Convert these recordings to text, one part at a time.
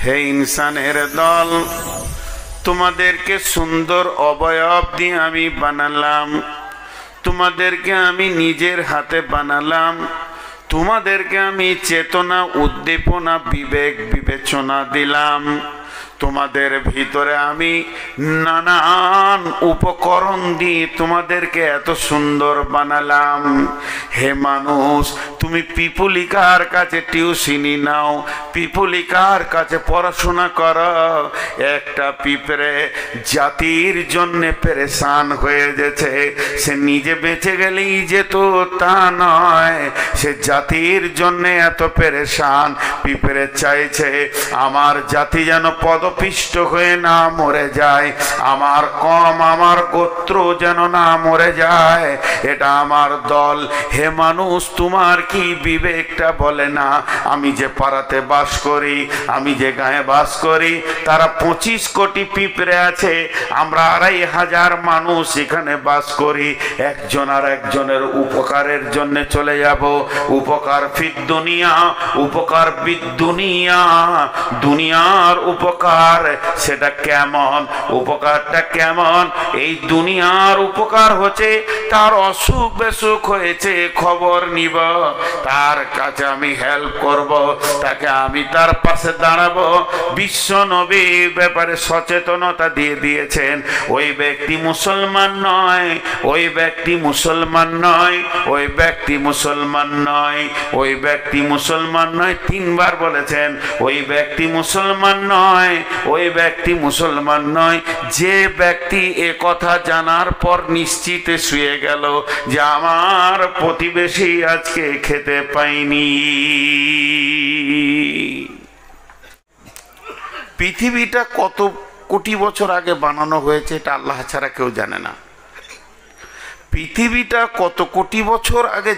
হে ইনসানের দল, তোমাদেরকে সুন্দর অবয়ব দিয়ে আমি বানালাম, তোমাদেরকে আমি নিজের হাতে বানালাম, তোমাদেরকে আমি চেতনা, উদ্দীপনা, বিবেক, বিবেচনা দিলাম, তোমাদের ভিতরে আমি নানান উপকরণ দিয়ে তোমাদেরকে এত সুন্দর বানালাম। হে মানুষ, তুমি পিপুলিকার কাছে টিউশনি নাও, পিপুলিকার কাছে পড়াশোনা করো। একটা পিঁপড়ে জাতির জন্য পেরেশান হয়ে গেছে, সে নিজে বেঁচে গেলেই যেত তা নয়, সে জাতির জন্য এত পেরেশান। পিঁপড়ে চাইছে আমার জাতি যেন পদপিষ্ট হয়ে না মরে যায়, আমার কম, আমার গোত্র যেন না মরে যায়, এটা আমার দল। হে মানুষ, তোমার কি বিবেকটা বলে না আমি যে পাড়াতে বাস করি, আমি যে গায়ে বাস করি, তারা 25 কোটি পিঁপড়ে আছে, আমরা 2,500 মানুষ এখানে বাস করি, একজন আর একজনের উপকারের জন্য চলে যাব। উপকার ফিদ দুনিয়া, উপকার বিদ দুনিয়া, দুনিয়ার উপকার সেটা কেমন, উপকারটা কেমন? এই দুনিয়ার উপকার হচ্ছে তার অসুখ বেসুখ হয়েছে খবর নিব, তার কাছে আমি হেল্প করব, তাকে আমি তার পাশে দাঁড়াবো। বিশ্ব নবী ব্যাপারে সচেতনতা দিয়ে দিয়েছেন। ওই ব্যক্তি মুসলমান নয়, ওই ব্যক্তি মুসলমান নয়, ওই ব্যক্তি মুসলমান নয়, ওই ব্যক্তি মুসলমান নয়, 3 বার বলেছেন। ওই ব্যক্তি মুসলমান নয়, ওই ব্যক্তি মুসলমান নয় যে ব্যক্তি এ কথা জানার পর নিশ্চিতে শুয়ে গেল যে আমার প্রতিবেশী আজকে খেতে পায়নি। পৃথিবীটা কত কোটি বছর আগে বানানো হয়েছে এটা আল্লাহ ছাড়া কেউ জানে না। পৃথিবীটা কত কোটি বছর আগে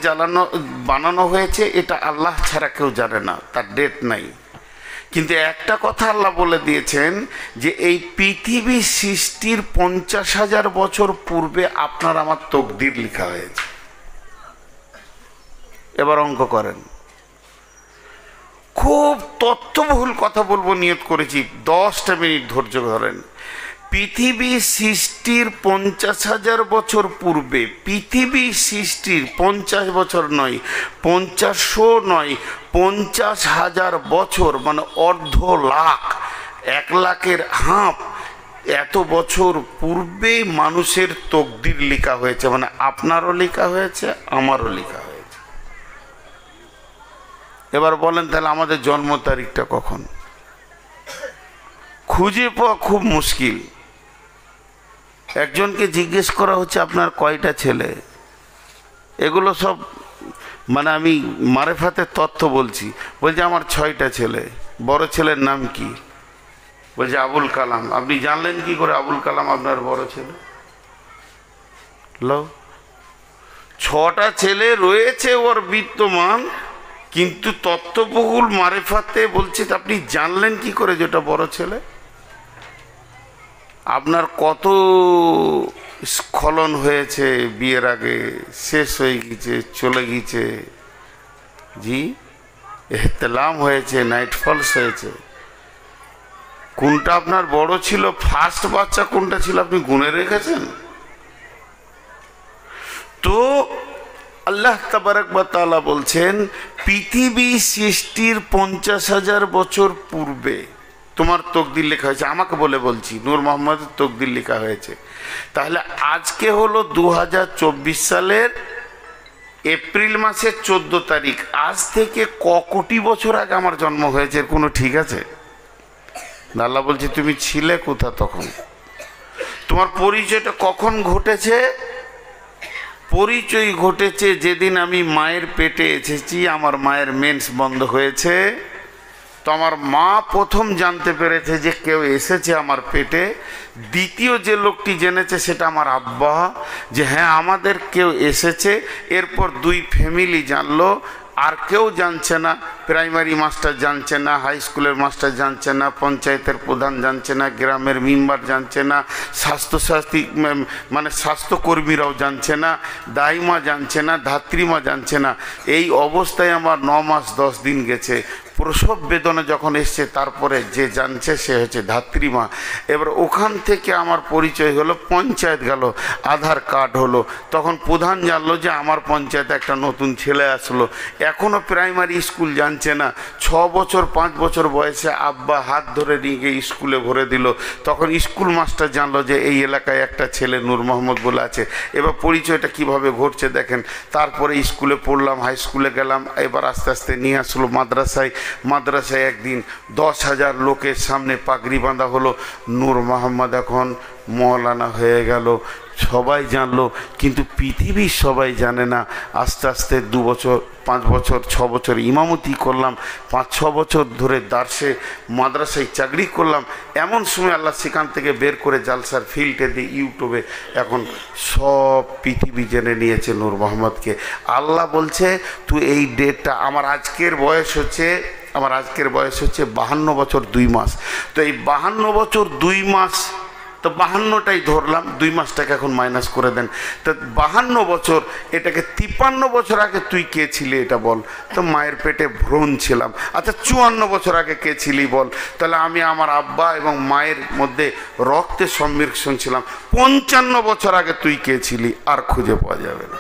বানানো হয়েছে এটা আল্লাহ ছাড়া কেউ জানে না, তার ডেট নাই। কিন্তু একটা কথা আল্লাহ বলে দিয়েছেন যে এই পৃথিবী সৃষ্টির 50,000 বছর পূর্বে আপনার আমার তকদির লেখা হয়েছে। এবার অঙ্ক করেন। খুব তথ্যবহুল কথা বলবো নিয়ত করেছি, 10টা মিনিট ধৈর্য ধরেন। পৃথিবী সৃষ্টির 50,000 বছর পূর্বে, পৃথিবী সৃষ্টির 50 বছর নয়, 50 নয়, 50,000 বছর, মানে অর্ধ লাখ, 1 লাখের হাফ, এত বছর পূর্বে মানুষের তকদির লেখা হয়েছে। মানে আপনারও লেখা হয়েছে, আমারও লেখা হয়েছে। এবার বলেন তাহলে আমাদের জন্ম তারিখটা কখন? খুঁজে পাওয়া খুব মুশকিল। একজনকে জিজ্ঞেস করা হচ্ছে আপনার কয়টা ছেলে, এগুলো সব মানে আমি মারেফাতের তথ্য বলছি। বলছে আমার 6টা ছেলে। বড় ছেলের নাম কি? বলছে আবুল কালাম। আপনি জানলেন কি করে আবুল কালাম আপনার বড় ছেলে? লো, 6টা ছেলে রয়েছে ওর বিদ্যমান, কিন্তু তত্ত্ববহুল মারেফাতে বলছে আপনি জানলেন কি করে যেটা বড় ছেলে? আপনার কত স্খলন হয়েছে বিয়ের আগে, শেষ হয়ে গেছে, চলে গেছে, জি এহতেলাম হয়েছে, নাইট ফলস হয়েছে। কোনটা আপনার বড় ছিল, ফার্স্ট বাচ্চা কোনটা ছিল আপনি গুনে রেখেছেন? তো আল্লাহ তাবারক ওয়া তাআলা বলছেন পৃথিবী সৃষ্টির 50,000 বছর পূর্বে তোমার তকদির লেখা হয়েছে। আমাকে বলে বলছি, নূর মোহাম্মদের তকদির লেখা হয়েছে। তাহলে আজকে হলো 2024 সালের এপ্রিল মাসের 14 তারিখ। আজ থেকে কোটি বছর আগে আমার জন্ম হয়েছে, কোনো ঠিক আছে? আল্লাহ বলছে তুমি ছিলে কোথা তখন? তোমার পরিচয়টা কখন ঘটেছে? পরিচয় ঘটেছে যেদিন আমি মায়ের পেটে এসেছি, আমার মায়ের মেন্স বন্ধ হয়েছে। তো আমার মা প্রথম জানতে পেরেছে যে কেউ এসেছে আমার পেটে। দ্বিতীয় যে লোকটি জেনেছে সেটা আমার আব্বা, যে হ্যাঁ আমাদের কেউ এসেছে। এরপর 2 ফ্যামিলি জানলো, আর কেউ জানছে না। প্রাইমারি মাস্টার জানছে না, হাই স্কুলের মাস্টার জানছে না, পঞ্চায়েতের প্রধান জানছে না, গ্রামের মেম্বার জানছে না, স্বাস্থ্যসাথী মানে স্বাস্থ্যকর্মীরাও জানছে না, দাইমা জানছে না, ধাত্রীমা জানছে না। এই অবস্থায় আমার 9 মাস 10 দিন গেছে। প্রসব বেদনা যখন এসছে তারপরে যে জানছে সে হচ্ছে ধাত্রীমা। এবার ওখান থেকে আমার পরিচয় হলো, পঞ্চায়েত গেল, আধার কার্ড হলো, তখন প্রধান জানলো যে আমার পঞ্চায়েতে একটা নতুন ছেলে আসলো, এখনও প্রাইমারি স্কুল জানছে না, 6 বছর 5 বছর বয়সে আব্বা হাত ধরে নিয়ে গিয়ে স্কুলে ভরে দিল, তখন স্কুল মাস্টার জানলো যে এই এলাকায় একটা ছেলে নূর মোহাম্মদ বলে আছে। এবার পরিচয়টা কিভাবে ঘটছে দেখেন। তারপরে স্কুলে পড়লাম, হাই স্কুলে গেলাম, এবার আস্তে আস্তে নিয়ে আসলো মাদ্রাসায় একদিন 10,000 লোকের সামনে পাগড়ি বাঁধা হলো, নূর মোহাম্মদ এখন মৌলানা হয়ে গেল, সবাই জানলো, কিন্তু পৃথিবীর সবাই জানে না। আস্তে আস্তে 2 বছর 5 বছর 6 বছর ইমামতি করলাম, 5-6 বছর ধরে দার্সে মাদ্রাসায় চাকরি করলাম। এমন সময় আল্লাহ সেখান থেকে বের করে জালসার ফিল্ডে দিয়ে ইউটিউবে এখন সব পৃথিবী জেনে নিয়েছে নূর মোহাম্মদকে। আল্লাহ বলছে তুই এই ডেটটা, আমার আজকের বয়স হচ্ছে 52 বছর 2 মাস। তো এই 52 বছর 2 মাস, তো 52টাই ধরলাম, 2 মাসটাকে এখন মাইনাস করে দেন, তো 52 বছর, এটাকে 53 বছর আগে তুই কে ছিলি এটা বল। তো মায়ের পেটে ভ্রূণ ছিলাম। আচ্ছা 54 বছর আগে কে ছিলি বল। তাহলে আমি আমার আব্বা এবং মায়ের মধ্যে রক্তের সম্মিশ্রণ ছিলাম। 55 বছর আগে তুই কে ছিলি আর খুঁজে পাওয়া যাবে না।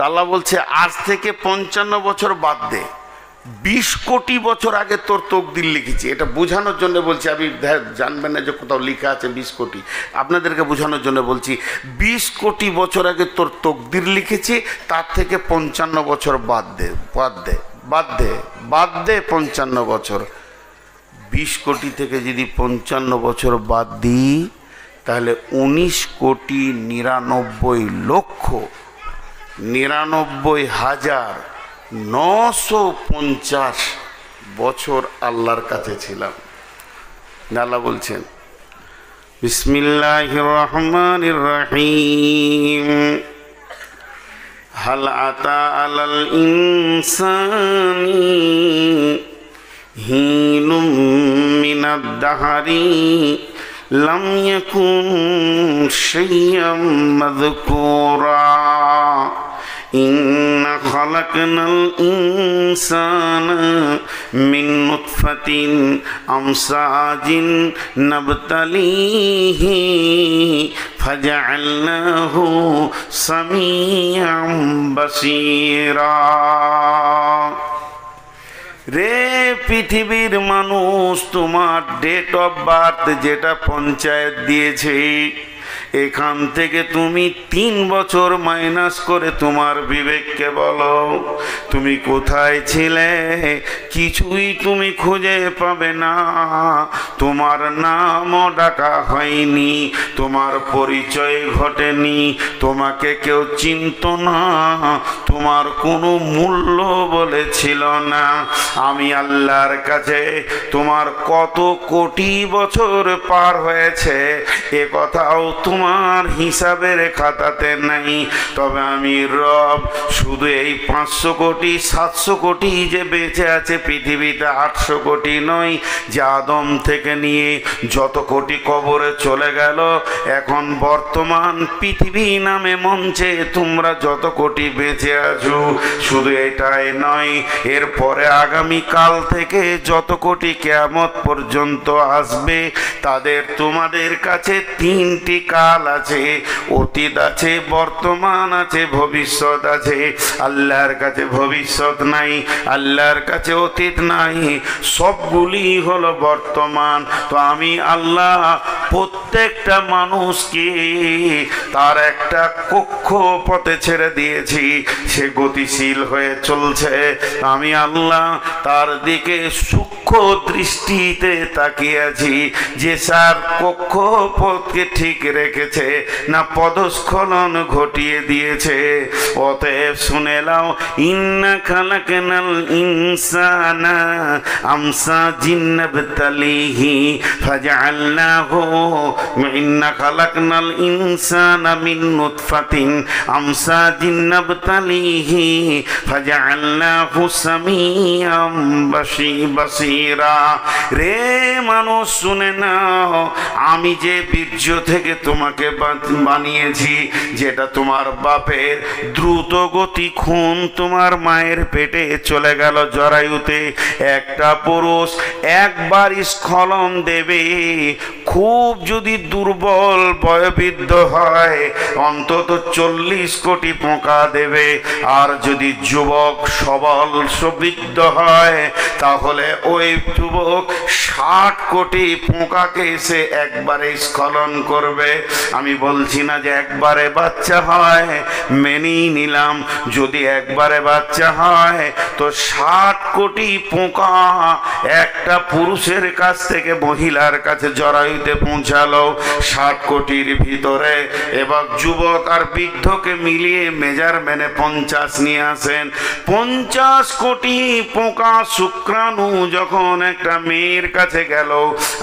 আল্লাহ বলছে আজ থেকে 55 বছর বাদ দে, 20 কোটি বছর আগে তোর তকদির লিখেছি। এটা বোঝানোর জন্য বলছি, আমি জানবেন না যে কোথাও লেখা আছে 20 কোটি, আপনাদেরকে বোঝানোর জন্য বলছি 20 কোটি বছর আগে তোর তকদির লিখেছি, তার থেকে 55 বছর বাদ দে 55 বছর। 20 কোটি থেকে যদি 55 বছর বাদ দিই তাহলে 19,99,950 বছর আল্লাহর কাছে ছিলাম। আল্লাহ বলছেন বিসমিল্লাহির রহমানির রহিম, হাল আতা আলাল ইনসানি হিনুম মিনাদ দাহরি লাম ইয়াকুন শাইয়্যাম মাযকুরা ইন্না খালাকনাল ইনসানা মিন নুতফাতিন আমসাজিন নাবতালিহি ফাজআলনাহু সামিআম বাসীরা। রে পৃথিবীর মানুষ, তোমার ডেট অফ বার্থ যেটা পঞ্চায়েত দিয়েছে, এখান থেকে তুমি 3 বছর মাইনাস করে তোমার বিবেককে বলো তুমি কোথায় ছিলে। কিছুই তুমি খুঁজে পাবে না, তোমার নামও ডাকা হয়নি, তোমার পরিচয় ঘটেনি, তোমাকে কেউ চিনত না, তোমার কোনো মূল্য বলেছিল না। আমি আল্লাহর কাছে তোমার কত কোটি বছর পার হয়েছে এ কথাও তোমার হিসাবের খাতাতে নাই। তবে আমি রব শুধু এই 500 কোটি 700 কোটি যে বেঁচে আছে পৃথিবীতে, 800 কোটি নয়, যে আদম থেকে নিয়ে যত কোটি কবরে চলে গেল, এখন বর্তমান পৃথিবী নামে মঞ্চে তোমরা যত কোটি বেঁচে আছো, শুধু এটাই নয়, এরপরে আগামী কাল থেকে যত কোটি কিয়ামত পর্যন্ত আসবে তাদের তোমাদের কাছে 3টি কাল আছে, অতীত আছে, বর্তমান আছে, ভবিষ্যৎ আছে। আল্লাহর কাছে ভবিষ্যৎ নাই, আল্লাহর কাছে অতীত নাই, সবগুলি হলো বর্তমান। তো আমি আল্লাহ প্রত্যেকটা মানুষকে তার একটা কক্ষপথে ছেড়ে দিয়েছি, সে গতিশীল হয়ে চলছে। আমি আল্লাহ তার দিকে সূক্ষ্ম দৃষ্টিতে তাকিয়ে আছি যে স্যার কক্ষপথকে ঠিক রেখেছে না পদস্খলন ঘটিয়ে দিয়েছে। অতএব শুনে নাও, ইন্না খালাকনাল ইনসানা আমসাজিন নাবতালিহি ফাজআলনাহু ইন্না খালাকনাল ইনসানা মিন নুতফাতিন আমসাজিন নাবতালিহি ফাজআলনাহু সামিআম বাসীরা। রে মানুষ শুনে নাও, আমি যে বীর্য থেকে তোমাকে বানিয়েছি, যেটা তোমার বাপের দ্রুত গতি খুন তোমার মায়ের পেটে চলে গেল জরায়ুতে। একটা পুরুষ একবার স্খলন দেবে, খুব যদি দুর্বল বয়োবৃদ্ধ হয় অন্তত 40 কোটি পোকা দেবে, আর যদি যুবক সবল সুবৃদ্ধ হয় তাহলে ওই যুবক 60 কোটি পোকাকে সে একবারে স্খলন করবে। আমি বলছি না যে একবারে বাচ্চা হয়, মেনেই নিলাম যদি একবারে বাচ্চা হয় তো 60 কোটি পোকা একটা পুরুষের কাছ থেকে মহিলার কাছে জরায়ুতে পৌঁছালো। 60 কোটির ভিতরে এবার যুবক আর বৃদ্ধকে মিলিয়ে মেজারমেন্টে 50 নিয়ে আসেন। 50 কোটি পোকা শুক্রাণু যখন একটা মেয়ের কাছে গেল,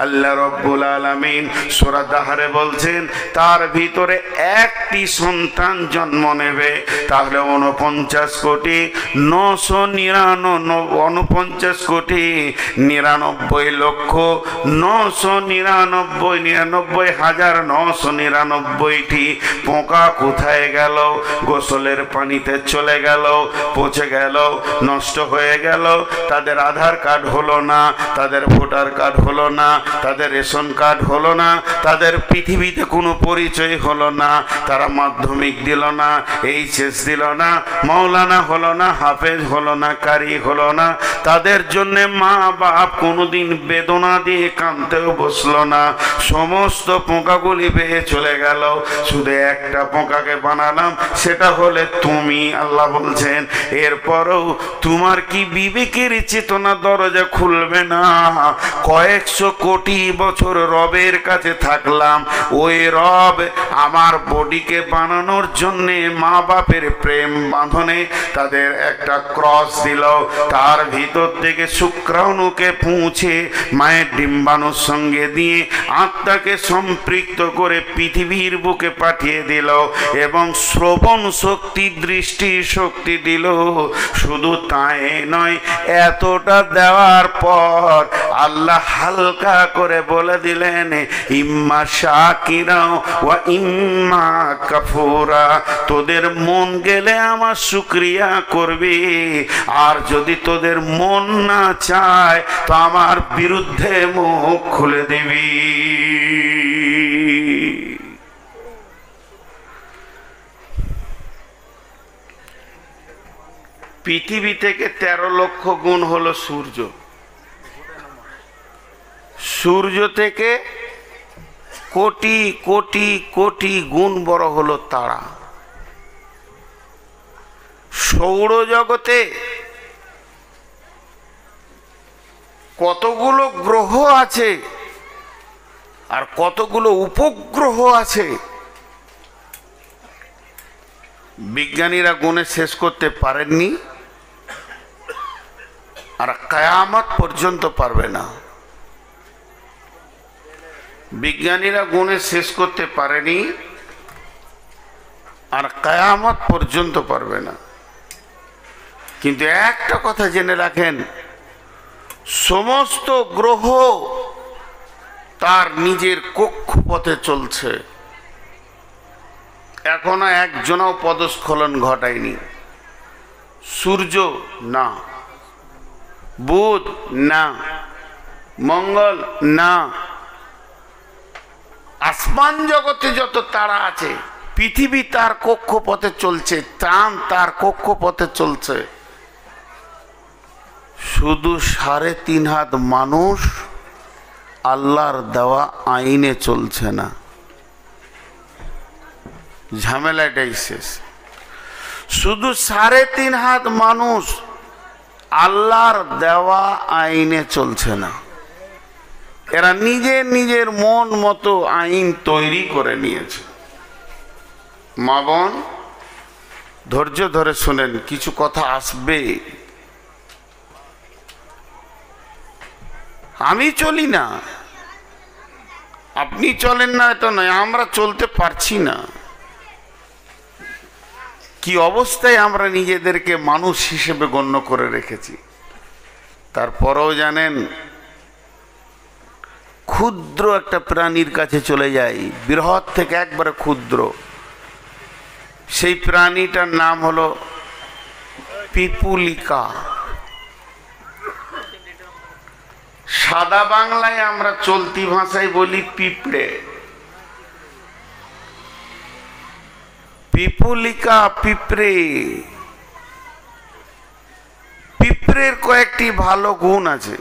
আল্লাহ রাব্বুল আলামিন সূরা দাহরে বলছেন তার ভিতরে একটি সন্তান জন্ম নেবে, তাহলে 49 কোটি 49 কোটি 99 লক্ষ 999,999টি পোকা কোথায় গেল? গোসলের পানিতে চলে গেল, পচে গেল, নষ্ট হয়ে গেল। তাদের আধার কার্ড হলো না, তাদের ভোটার কার্ড হলো না, তাদের রেশন কার্ড হলো না, তাদের পৃথিবীতে কোনো পরিচয় হলো না, তারা মাধ্যমিক দিল না, এইচএস দিল না, মাওলানা হলো না, হাফেজ হলো না, কারি হলো না। তাদের জন্যে মা বাপ কোনোদিন বেদনা দিয়ে কাঁদতেও বসলো না। সমস্ত পোকাগুলি বেয়ে চলে গেল, শুধু একটা পোকাকে বানালাম, সেটা হলে তুমি। আল্লাহ বলছেন এরপরও তোমার কি বিবেকের চেতনা দরজা খুলবে না? কয়েকশো কোটি বছর রবের কাছে থাকলাম, ওই রব আমার বডিকে বানানোর জন্যে মা বাপের প্রেম বাঁধনে তাদের একটা ক্রস দিল, তার ভিতর থেকে শুক্রাণুকে পৌঁছে মায়ের ডিম্বাণুর সঙ্গে দিয়ে আত্মাকে সম্পৃক্ত করে পৃথিবীর বুকে পাঠিয়ে দিল এবং শ্রবণ শক্তি, দৃষ্টি শক্তি দিল। শুধু তাই নয়, এতটা দেওয়ার পর আল্লাহ হালকা করে বলে দিলেন ইম্মা শাকিরা ওয়া ইম্মা কাফুরা। তোদের মন গেলে আমার শুকরিয়া করবি, আর যদি তোদের মন না চায় তো আমার বিরুদ্ধে মুখ খুলে দিবি। পৃথিবী থেকে 13 লক্ষ গুণ হলো সূর্য, সূর্য থেকে কোটি কোটি কোটি গুণ বড় হলো তারা। সৌরজগতে কতগুলো গ্রহ আছে আর কতগুলো উপগ্রহ আছে, বিজ্ঞানীরা গুণে শেষ করতে পারেননি, আর কিয়ামত পর্যন্ত পারবে না। বিজ্ঞানীরা গুণে শেষ করতে পারেনি, আর কিয়ামত পর্যন্ত পারবে না। কিন্তু একটা কথা জেনে রাখেন, সমস্ত গ্রহ তার নিজের কক্ষপথে চলছে, এখনো একজনও পদস্খলন ঘটায়নি। সূর্য না, বুধ না, মঙ্গল না, আসমান জগতে যত তারা আছে পৃথিবী তার কক্ষপথে চলছে, চাঁদ তার কক্ষপথে চলছে। শুধু 3.5 হাত মানুষ আল্লাহর দেওয়া আইনে চলছে না। ঝামেলাটাই শেষ। শুধু 3.5 হাত মানুষ আল্লাহর দেওয়া আইনে চলছে না, এরা নিজের নিজের মন মতো আইন তৈরি করে নিয়েছে। মা বোন ধৈর্য ধরে শুনেন, কিছু কথা আসবে। আমি চলি না, আপনি চলেন না এত নয়, আমরা চলতে পারছি না। কি অবস্থায় আমরা নিজেদেরকে মানুষ হিসেবে গণ্য করে রেখেছি। তারপরেও জানেন, ক্ষুদ্র একটা প্রাণীর কাছে চলে যাই, বৃহৎ থেকে একবারে ক্ষুদ্র, সেই প্রাণীটার নাম হলো পিপুলিকা। সাদা বাংলায় আমরা চলতি ভাষায় বলি পিঁপড়ে। পিপুলিকা পিঁপড়ে। পিঁপড়ের কয়েকটি ভালো গুণ আছে।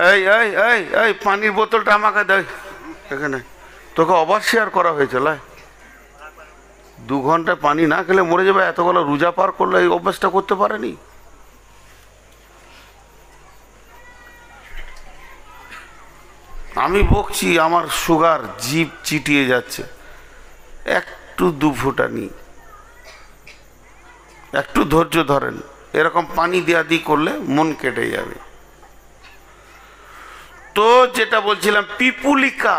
এই এই এই এই পানির বোতলটা আমাকে দে এখানে, তোকে অবাস শেয়ার করা হয়েছিল। 2 ঘন্টা পানি না খেলে মরে যাবে, এতগুলো রোজা পার করলে এই অভ্যাসটা করতে পারেনি। আমি বকছি, আমার সুগার জিভ চিটিয়ে যাচ্ছে, একটু 2 ফোঁটা নি, একটু ধৈর্য ধরেন। এরকম পানি দেয়া দি করলে মন কেটে যাবে। তো যেটা বলছিলাম, পিপুলিকা,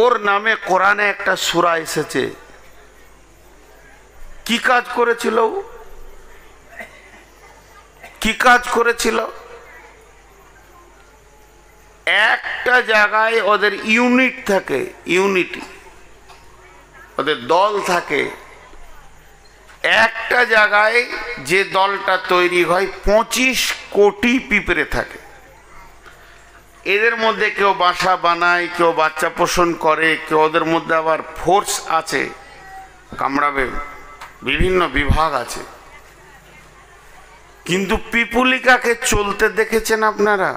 ওর নামে কোরআনে একটা সূরা এসেছে। কি কাজ করেছিল? কি কাজ করেছিল? একটা জায়গায় ওদের ইউনিট থাকে, ইউনিটি, ওদের দল থাকে। একটা জায়গায় যে দলটা তৈরি হয় 25 কোটি পিঁপড়ে থাকে। এদের মধ্যে কেউ বাসা বানায়, কেউ বাচ্চা পোষণ করে, কেউ ওদের মধ্যে আবার ফোর্স আছে, কামড়াবে, বিভিন্ন বিভাগ আছে। কিন্তু পিপুলিকাকে চলতে দেখেছেন আপনারা?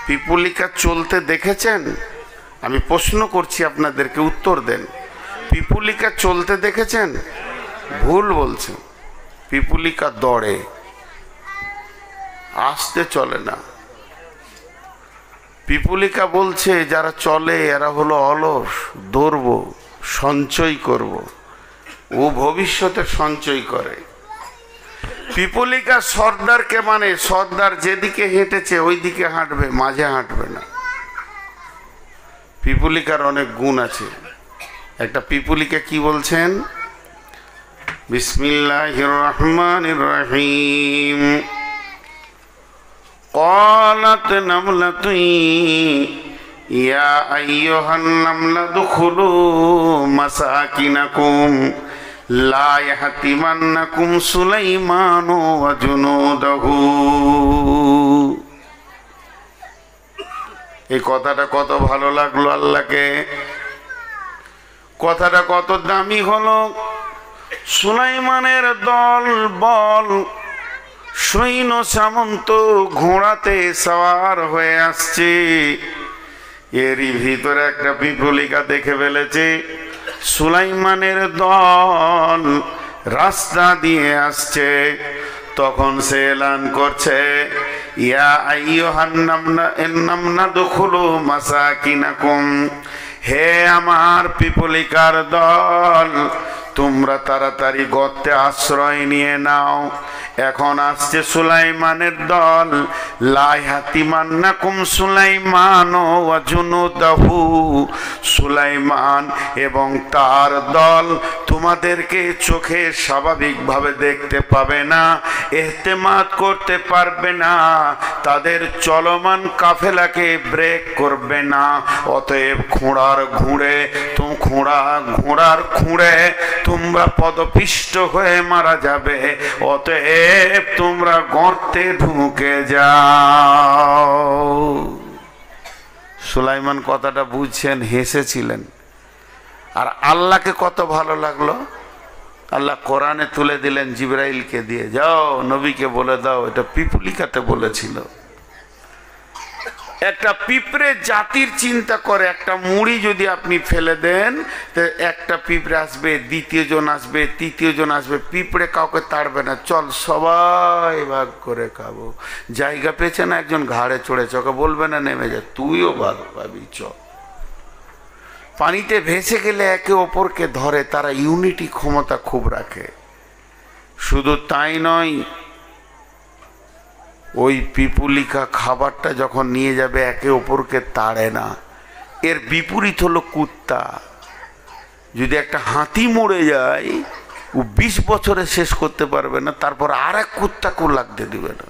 পিপুলিকা চলতে দেখেছেন? আমি প্রশ্ন করছি আপনাদেরকে, উত্তর দেন। পিপুলিকা চলতে দেখেছেন? ভুল বলছেন। পিপুলিকা দৌড়ে, আস্তে চলে না। পিপুলিকা বলছে যারা চলে এরা হলো অলস, দৌড়ব, সঞ্চয় করব। ও ভবিষ্যতে সঞ্চয় করে। পিপুলিকা সর্দারকে মানে, সর্দার যেদিকে হেঁটেছে ওই দিকে হাঁটবে, মাঝে হাঁটবে না। পিপুলিকার অনেক গুণ আছে। একটা পিপুলিকা কি বলছেন? বিসমিল্লাহির রহমানির রহিম। قالت نملة يا أيها النمل ادخلوا مساكنكم لا يحطمنكم سليمان وجنوده। এই কথাটা কত ভালো লাগলো আল্লাহকে, কথাটা কত দামি হলো। সুলাইমানের দল বল, সৈন্য সামন্ত ঘোড়াতে সওয়ার হয়ে আসছে। এরই ভিতরে একটা পিপুলিকা দেখে ফেলেছে সুলাইমানের দল রাস্তা দিয়ে আসছে। তখন সে এলান করছে, ইয়া আইয়ুহান নামলা দুখুলু মাসাকিনাকুম, হে আমার পিপুলিকার দল, তোমরা তাড়াতাড়ি গর্তে আশ্রয় নিয়ে নাও। এখন আসছে সুলাইমানের দল। লা ইয়াতিমান্নাকুম সুলাইমান ওয়া জুনুদাহু, সুলাইমান এবং তার দল তোমাদেরকে চোখে স্বাভাবিকভাবে দেখতে পাবে না, ইহতিমাত করতে পারবে না, তাদের চলমান কাফেলাকে ব্রেক করবে না। অতএব ঘোড়ার খুঁড়ে তোমরা পদপিষ্ট হয়ে মারা যাবে। অতএব তোমরা গর্তে ঢুকে যাও। সুলাইমান কথাটা বুঝছেন, হেসেছিলেন। আর আল্লাহকে কত ভালো লাগলো, আল্লাহ কোরআনে তুলে দিলেন জিবরাইলকে দিয়ে, যাও নবীকে বলে দাও এটা পিপুলিকাতে বলেছিল। একটা পিঁপড়ে জাতির চিন্তা করে, একটা মুড়ি যদি আপনি ফেলে দেন, একটা পিঁপড়ে আসবে, দ্বিতীয় জন আসবে, তৃতীয় জন আসবে, পিঁপড়ে কাউকে তাড়বে না, চল সবাই ভাগ করে খাবো। জায়গা পেয়েছে না, একজন ঘাড়ে চড়েছে, ওকে বলবে না নেমে যা, তুইও ভাগ পাবি, চ। পানিতে ভেসে গেলে একে অপরকে ধরে, তারা ইউনিটি ক্ষমতা খুব রাখে। শুধু তাই নয়, ওই পিপুলিকা খাবারটা যখন নিয়ে যাবে একে অপরকে তাড়ে না। এর বিপরীত হলো কুত্তা। যদি একটা হাতি মরে যায় ও 20 বছরে শেষ করতে পারবে না, তারপর আর এক কুত্তাকেও লাগতে দিবে না,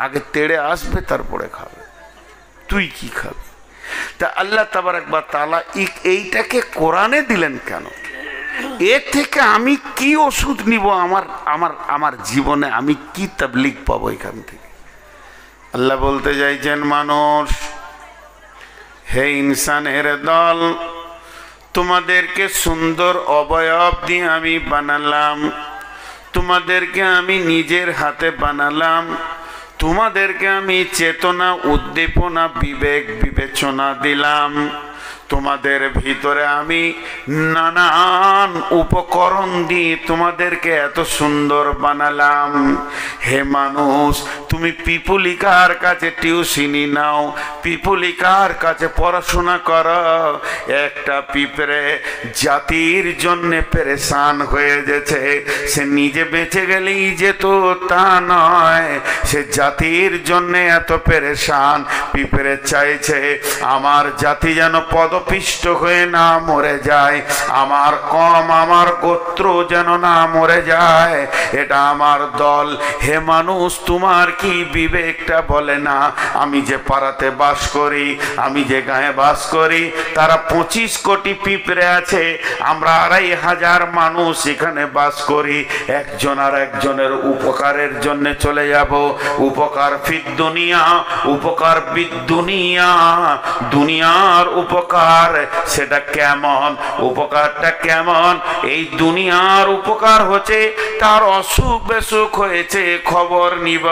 আগে তেড়ে আসবে তারপরে খাবে। তুই কি খাবি? তা আল্লাহ তাবারক ওয়া তাআলা এইটাকে কোরআনে দিলেন কেন? এর থেকে আমি কি ওষুধ নিব? আমার আমার আমার জীবনে আমি কি তাবলীগ পাবো এখান থেকে? আল্লাহ বলতে চাইছেন, মানুষ, হে ইনসানের দল, তোমাদেরকে সুন্দর অবয়ব দিয়ে আমি বানালাম, তোমাদেরকে আমি নিজের হাতে বানালাম, তোমাদেরকে আমি চেতনা, উদ্দীপনা, বিবেক, বিবেচনা দিলাম, তোমাদের ভিতরে আমি নানান উপকরণ দিয়ে তোমাদেরকে এত সুন্দর বানালাম। হে মানুষ, তুমি পিপুলিকার কাছে টিউশনি নাও, পিপুলিকার কাছে পড়াশোনা করো। একটা পিঁপড়ে জাতির জন্য পেরেশান হয়ে গেছে। সে নিজে বেঁচে গেলেই যেত তা নয়, সে জাতির জন্য এত পেরেশান। পিঁপড়ে চাইছে আমার জাতি যেন পদপিষ্ট হয়ে না মরে যায়, আমার কম, আমার গোত্র যেন না মরে যায়, এটা আমার দল। হে মানুষ, তোমার কি বিবেকটা বলে না আমি যে পাড়াতে বাস করি, আমি যে গায়ে বাস করি, তারা 25 কোটি পিঁপড়ে আছে, আমরা 2,500 মানুষ এখানে বাস করি, একজন আর একজনের উপকারের জন্য চলে যাব। উপকার ফিদ দুনিয়া, উপকার বিদ দুনিয়া, দুনিয়ার উপকার সেটা কেমন? উপকারটা কেমন? এই দুনিয়ার উপকার হচ্ছে তার অসুখ বেসুখ হয়েছে খবর নিব,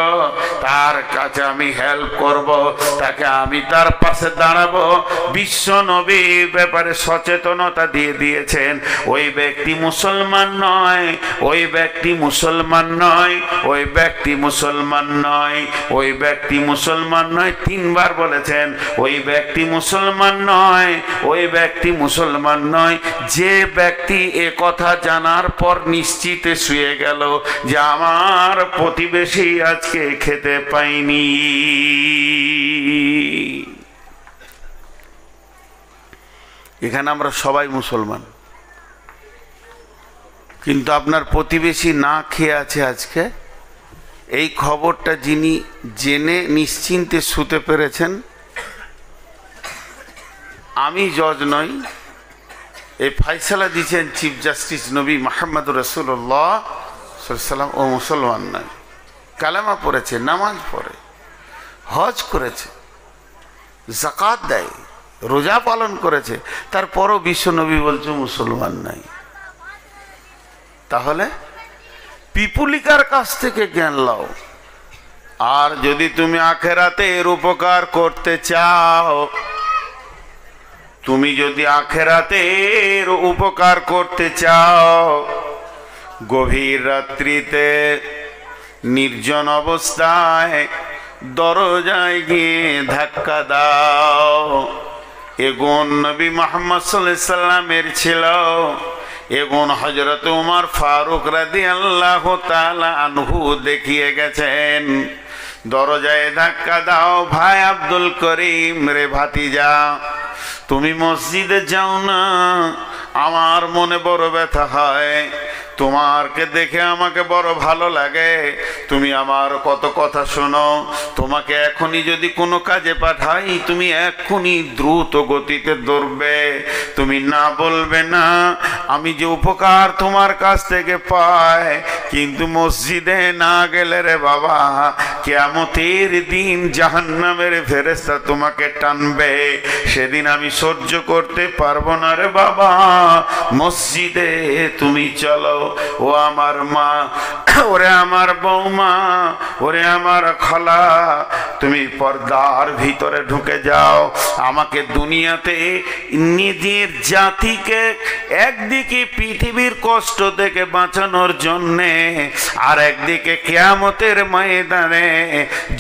তার কাছে আমি হেল্প করব, তাকে আমি তার পাশে দাঁড়াবো। বিশ্ব নবী ব্যাপারে সচেতনতা দিয়ে দিয়েছেন। ওই ব্যক্তি মুসলমান নয়, ওই ব্যক্তি মুসলমান নয়, ওই ব্যক্তি মুসলমান নয়, ওই ব্যক্তি মুসলমান নয়, 3 বার বলেছেন। ওই ব্যক্তি মুসলমান নয়, ওই ব্যক্তি মুসলমান নয় যে ব্যক্তি এ কথা জানার পর নিশ্চিতে শুয়ে গেল যে আমার প্রতিবেশী আজকে খেতে পাইনি। এখানে আমরা সবাই মুসলমান, কিন্তু আপনার প্রতিবেশী না খেয়ে আছে আজকে। এই খবরটা যিনি জেনে নিশ্চিন্তে শুতে পেরেছেন, আমি জজ নই, এই ফাইসালা দিয়েছেন চিফ জাস্টিস নবী মুহাম্মদ রাসূলুল্লাহ সাল্লাল্লাহু আলাইহি ওয়াসাল্লাম। ও মুসলমান নয়, কালেমা পড়েছে, নামাজ পড়ে, হজ করেছে, যাকাত দেয়, রোজা পালন করেছে, তারপরও বিশ্ব নবী বলছে মুসলমান নাই। তাহলে পিপুলিকার কাছ থেকে জ্ঞান লাও। আর যদি তুমি আখেরাতে এর উপকার করতে চাও, তুমি যদি আখেরাতের উপকার করতে চাও, গভীর রাত্রিতে নির্জন অবস্থায় দরজায় গিয়ে ধাক্কা দাও। এ গুণ নবী মুহাম্মদ সাল্লাল্লাহু আলাইহি সাল্লামের ছিল, এ গুণ হযরত উমর ফারুক রাদিয়াল্লাহু তাআলা আনহু দেখিয়ে গেছেন। দরজায় ধাক্কা দাও, ভাই আব্দুল করিম রে ভাতিজা, তুমি মসজিদে যাও না, আমার মনে বড় ব্যথা হয়, তোমারকে দেখে আমাকে বড় ভালো লাগে, তুমি আমার কত কথা শোনো, তোমাকে এখনই যদি কোনো কাজে পাঠাই তুমি এখনই দ্রুত গতিতে দৌড়বে, তুমি না বলবে না আমি যে উপকার তোমার কাছ থেকে পাই। কিন্তু মসজিদে না গেলে রে বাবা, কিয়ামতের দিন জাহান্নামের ফেরেশতা তোমাকে টানবে, সেদিন আমি সহ্য করতে পারবো না রে বাবা, মসজিদে তুমি চলো। ও আমার মা, ওরে আমার বৌমা, ওরে আমার খালা, তুমি পর্দার ভিতরে ঢুকে যাও। আমাকে দুনিয়াতে নিজের জাতিকে একদিকে পৃথিবীর কষ্ট থেকে বাঁচানোর জন্যে, আর একদিকে কিয়ামতের ময়দানে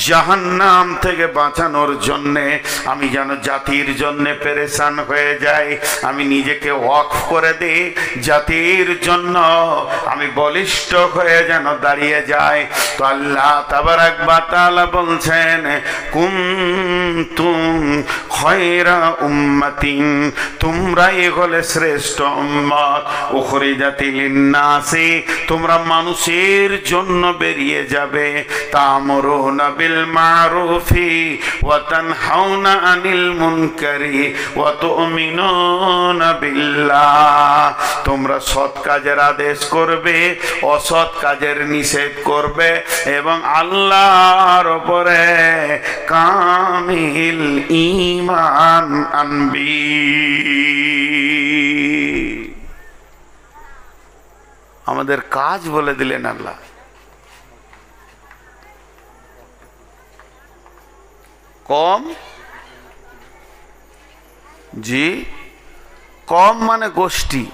জাহান্নাম থেকে বাঁচানোর জন্যে আমি যেন জাতির জন্যে পেরেশান হয়ে যাই, আমি নিজেকে ওয়াকফ করে দিই জাতির জন্য, আমি বলিষ্ঠ হয়ে যেন দাঁড়িয়ে যাই। তো আল্লাহ তাবারাক ওয়া তাআলা বলছেন, কুনতুম খায়রা উম্মাতিন, তোমরাই হলে শ্রেষ্ঠ উম্মত, উখরিজাতি লিন্নাসি, তোমরা মানুষের জন্য বেরিয়ে যাবে, তা'মুরুনা বিল মা'রুফি ওয়া তানহাউনা আনিল মুনকারি ওয়া তু'মিনুনা বিল্লাহ, তোমরা সৎ কাজের আদেশ করবে, অসৎ কাজের নিষেধ করবে এবং আল্লাহর উপরে কামিল ঈমান আনবি। আমাদের কাজ বলে দিলেন আল্লাহ। কম, জি, কম মানে গোষ্ঠী,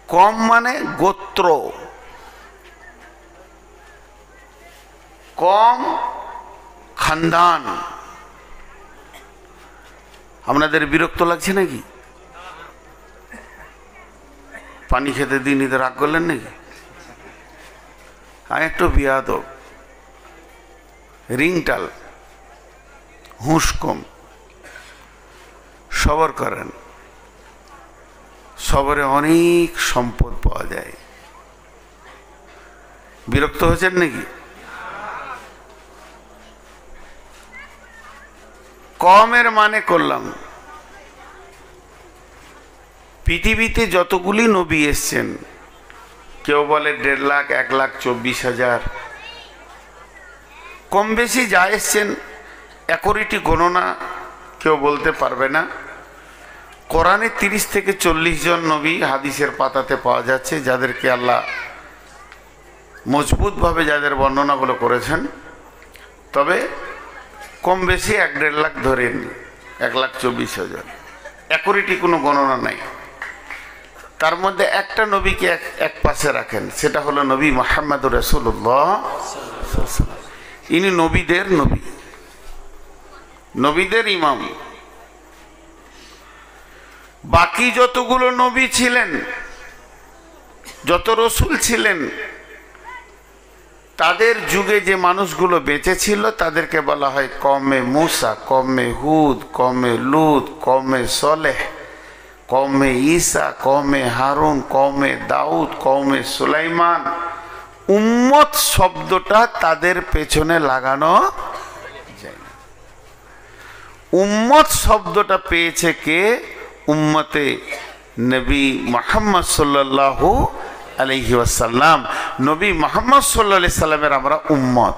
কম মানে গোত্র, কম খানদান। আপনাদের বিরক্ত লাগছে নাকি? পানি খেতে দিন, এদের রাগ করলেন নাকি? আমি একটু বিয়াদব, রিংটাল, হুঁশ কম, সবর করেন, সবরে অনেক সম্পদ পাওয়া যায়। বিরক্ত হয়েছেন নাকি? কমের মানে করলাম, পৃথিবীতে যতগুলি নবী এসছেন, কেউ বলে 1.5 লাখ, 1,24,000, কম বেশি যা এসছেন একরিটি গণনা কেউ বলতে পারবে না। কোরআনে 30 থেকে 40 জন নবী হাদিসের পাতাতে পাওয়া যাচ্ছে, যাদেরকে আল্লাহ মজবুতভাবে যাদের বর্ণনাগুলো করেছেন। তবে কম বেশি 1.5 লাখ ধরেন, 1,24,000, একরিটি কোনো গণনা নাই। তার মধ্যে একটা নবীকে এক পাশে রাখেন, সেটা হলো নবী মুহাম্মদুর রাসূলুল্লাহ। ইনি নবীদের নবী, নবীদের ইমাম। বাকি যতগুলো নবী ছিলেন, যত রসুল ছিলেন, তাদের যুগে যে মানুষগুলো বেঁচে ছিল তাদেরকে বলা হয় কওমে মুসা, কওমে হুদ, কওমে লূত, কওমে সলেহ, কওমে ঈসা, কওমে হারুন, কওমে দাউদ, কওমে সুলাইমান। উম্মত শব্দটা তাদের পেছনে লাগানো যায় না। উম্মত শব্দটা পেয়েছে কে? উম্মতে নবী মুহাম্মদ সাল্লাল্লাহু আলাইহি ওয়াসাল্লাম। নবী মুহাম্মদ সাল্লাল্লাহু আলাইহি সাল্লামের আমরা উম্মত।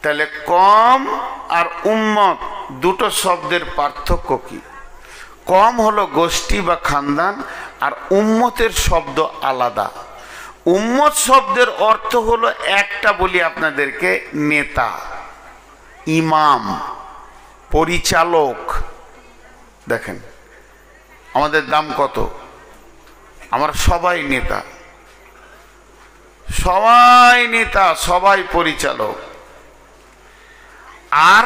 তাহলে কম আর উম্মত দুটো শব্দের পার্থক্য কি? কম হলো গোষ্ঠী বা খানদান, আর উম্মতের শব্দ আলাদা। উম্মত শব্দের অর্থ হলো একটা, বলি আপনাদেরকে, নেতা, ইমাম, পরিচালক। দেখেন আমাদের দাম কত, আমরা সবাই নেতা, সবাই নেতা, সবাই পরিচালক। আর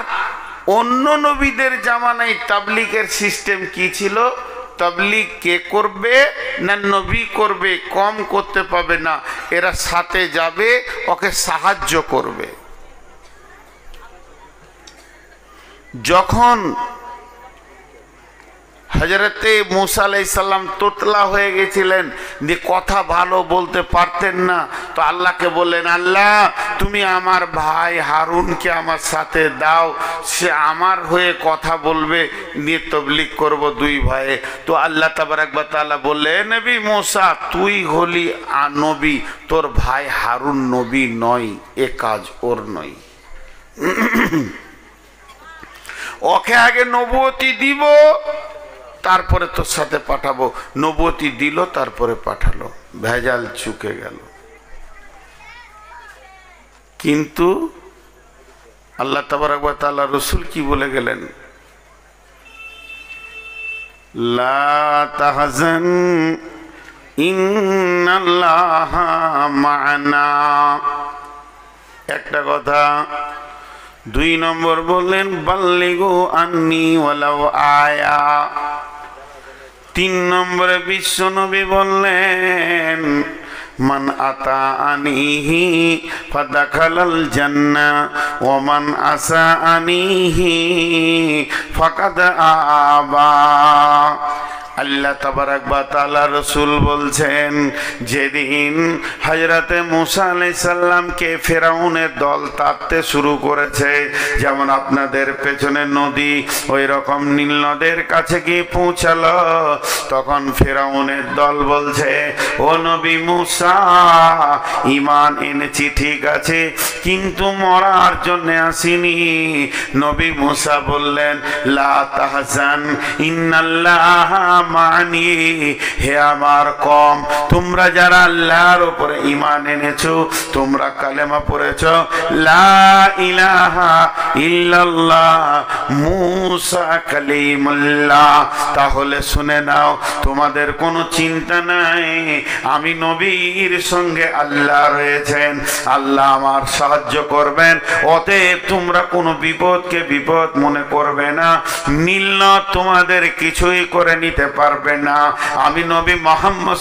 অন্য নবীদের জামানায় তাবলীগের সিস্টেম কি ছিল? তাবলীগ কে করবে না নবী করবে, কম করতে পাবে না, এরা সাথে যাবে, ওকে সাহায্য করবে। যখন হযরতে মুসা আলাইহিস সালাম তোতলা হয়ে গেছিলেন, যে কথা ভালো বলতে পারতেন না, তো আল্লাহকে বললেন, আল্লাহ তুমি আমার ভাই হারুনকে আমার সাথে দাও, সে আমার হয়ে কথা বলবে, নিয়ে তাবলীগ করব দুই ভাইয়ে। তো আল্লাহ তাবারাক ওয়া তাআলা বললেন, নবী মুসা তুই হলি নবী, তোর ভাই হারুন নবী নয়, এ কাজ ওর নয়। ওকে আগে নবুয়তি দিব, তারপরে তোর সাথে পাঠাবো। নবুয়তি দিল, তারপরে পাঠালো, ভেজাল চুকে গেল। কিন্তু আল্লাহ তাবারাক ওয়া তাআলা রাসূল কি বলে গেলেন? লা তাহজান ইন্নাল্লাহা মা'ানা, একটা কথা। 2 নম্বর বললেন বাল্লিগু আন্নি ওয়ালাউ আয়া। 3 নম্বরে বিশ্বনবী বললেন মান আতা আনিহি ফাদাখালাল জান্নাহ ওয়া মান আসা আনিহি ফাকাদ আবা। আল্লাহ তাবারাক ওয়া তাআলা রাসূল বলছেন, যেদিন হযরতে মুসা আলাইহিস সালামকে ফেরাউনের দল তাড়তে শুরু করেছে, যেমন আপনাদের পেছনে নদী ওই রকম নীল নদের কাছে গিয়ে পৌঁছালো, তখন ফেরাউনের দল বলছে, ও নবী মুসা, ঈমান এনেছি ঠিক আছে, কিন্তু মরার জন্য আসিনি। নবী মুসা বললেন, লা তাহজান ইন্নাল্লাহা মানি। হে আমার কম, তোমরা যারা আল্লাহর উপরে ঈমান এনেছো, তোমরা কালেমা পড়েছো লা ইলাহা ইল্লাল্লাহ মুসা কালিমুল্লাহ, তাহলে শুনে নাও, তোমাদের কোনো চিন্তা নাই, আমি নবীর সঙ্গে আল্লাহ রয়েছেন, আল্লাহ আমার সাহায্য করবেন, অতএব তোমরা কোনো বিপদকে বিপদ মনে করবে না, নীল তোমাদের কিছুই করে নিতে পারবে না। আমি নবী মুহাম্মদ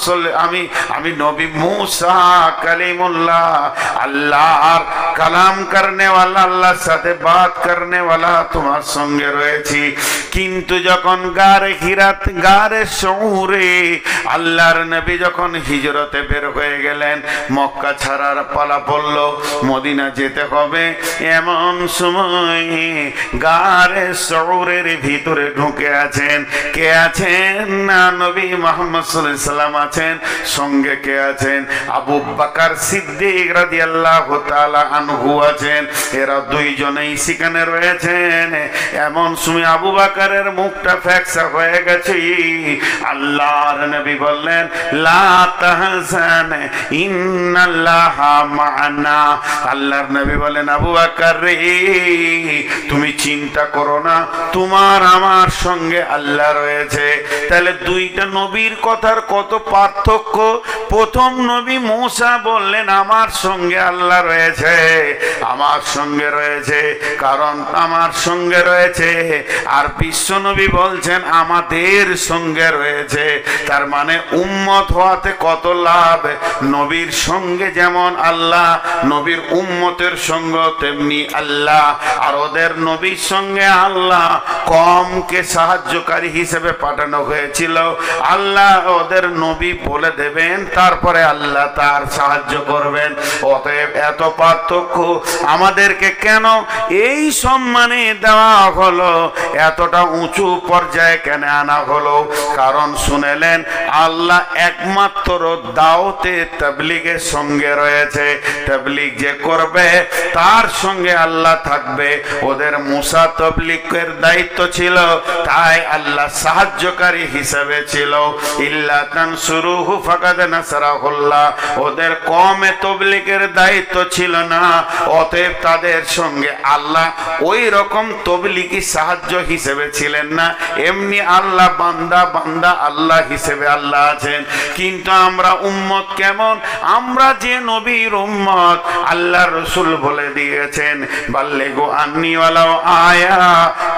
আমি নবী মুসা কালিমুল্লাহ, আল্লাহর কালাম করনে वाला, আল্লাহর সাথে বাত করনে वाला তোমার সঙ্গে রয়েছি। কিন্তু যখন গারে হিরাত, গারে শহুরে আল্লাহর নবী যখন হিজরতে বের হয়ে গেলেন, মক্কা ছাড়ার পালা পড়ল, মদিনা যেতে হবে, এমন সময় গারে শহুরের ভিতরে ঢুকে আছেন, কে আছেন না নবী মুহাম্মদ সাল্লাল্লাহু আলাইহি সাল্লাম আছেন, সঙ্গে কে আছেন, আবু বকর সিদ্দিক রাদিয়াল্লাহু তাআলা আনহু আছেন, এরা দুইজনেই সেখানে রয়েছেন। এমন সময় আবু বকরের মুখটা ফ্যাকসা হয়ে গেছে, আল্লাহর নবী বললেন, লা তাহজান ইন্নাল্লাহা মা'ানা। আল্লাহর নবী বলেন, আবু বকর রে, তুমি চিন্তা করো না, তোমার আমার সঙ্গে আল্লাহ রয়েছে। তাহলে দুইটা নবীর কথার কত পার্থক্য। প্রথম নবী মুসা বললেন, আমার সঙ্গে আল্লাহ রয়েছে, আমার সঙ্গে রয়েছে, কারণ আমার সঙ্গে রয়েছে। আর বিশ্ব নবী বলছেন আমাদের সঙ্গে রয়েছে, তার মানে উম্মত হওয়াতে কত লাভ। নবীর সঙ্গে যেমন আল্লাহ, নবীর উম্মতের সঙ্গে তেমনি আল্লাহ। আর ওদের নবীর সঙ্গে আল্লাহ কমকে সাহায্যকারী হিসেবে পাঠানো হয়েছিল। আল্লাহ ওদের নবী বলে দেবেন, তারপরে আল্লাহ তার সাহায্য করবেন। অতএব এত পার্থক্য। আমাদেরকে কেন এই সম্মানে দেওয়া হলো, এতটা উঁচু পর্যায়ে কেন আনা হলো? কারণ শুনেলেন, আল্লাহ একমাত্র দাওতে তাবলীগের সঙ্গে রয়েছে। তাবলীগ যে করবে তার সঙ্গে আল্লাহ থাকবে। ওদের মুসা তাবলীগের দায়িত্ব ছিল, তাই আল্লাহ সাহায্যকারী হিসেবে ছিল। ইল্লা তানসুরুহু ফাকাদ নাসারাহুল্লাহ। ওদের কওমে তাবলীগের দায়িত্ব ছিল না, অতএব তাদের সঙ্গে আল্লাহ ওই রকম তাবলীগী সাহায্য হিসেবে ছিলেন না। এমনি আল্লাহ বান্দা বান্দা আল্লাহ হিসেবে আল্লাহ আছেন। কিন্তু আমরা উম্মত কেমন? আমরা যে নবীর উম্মত, আল্লাহ রাসূল বলে দিয়েছেন, বাল্লিগু আন্নি ওয়ালাউ আয়া।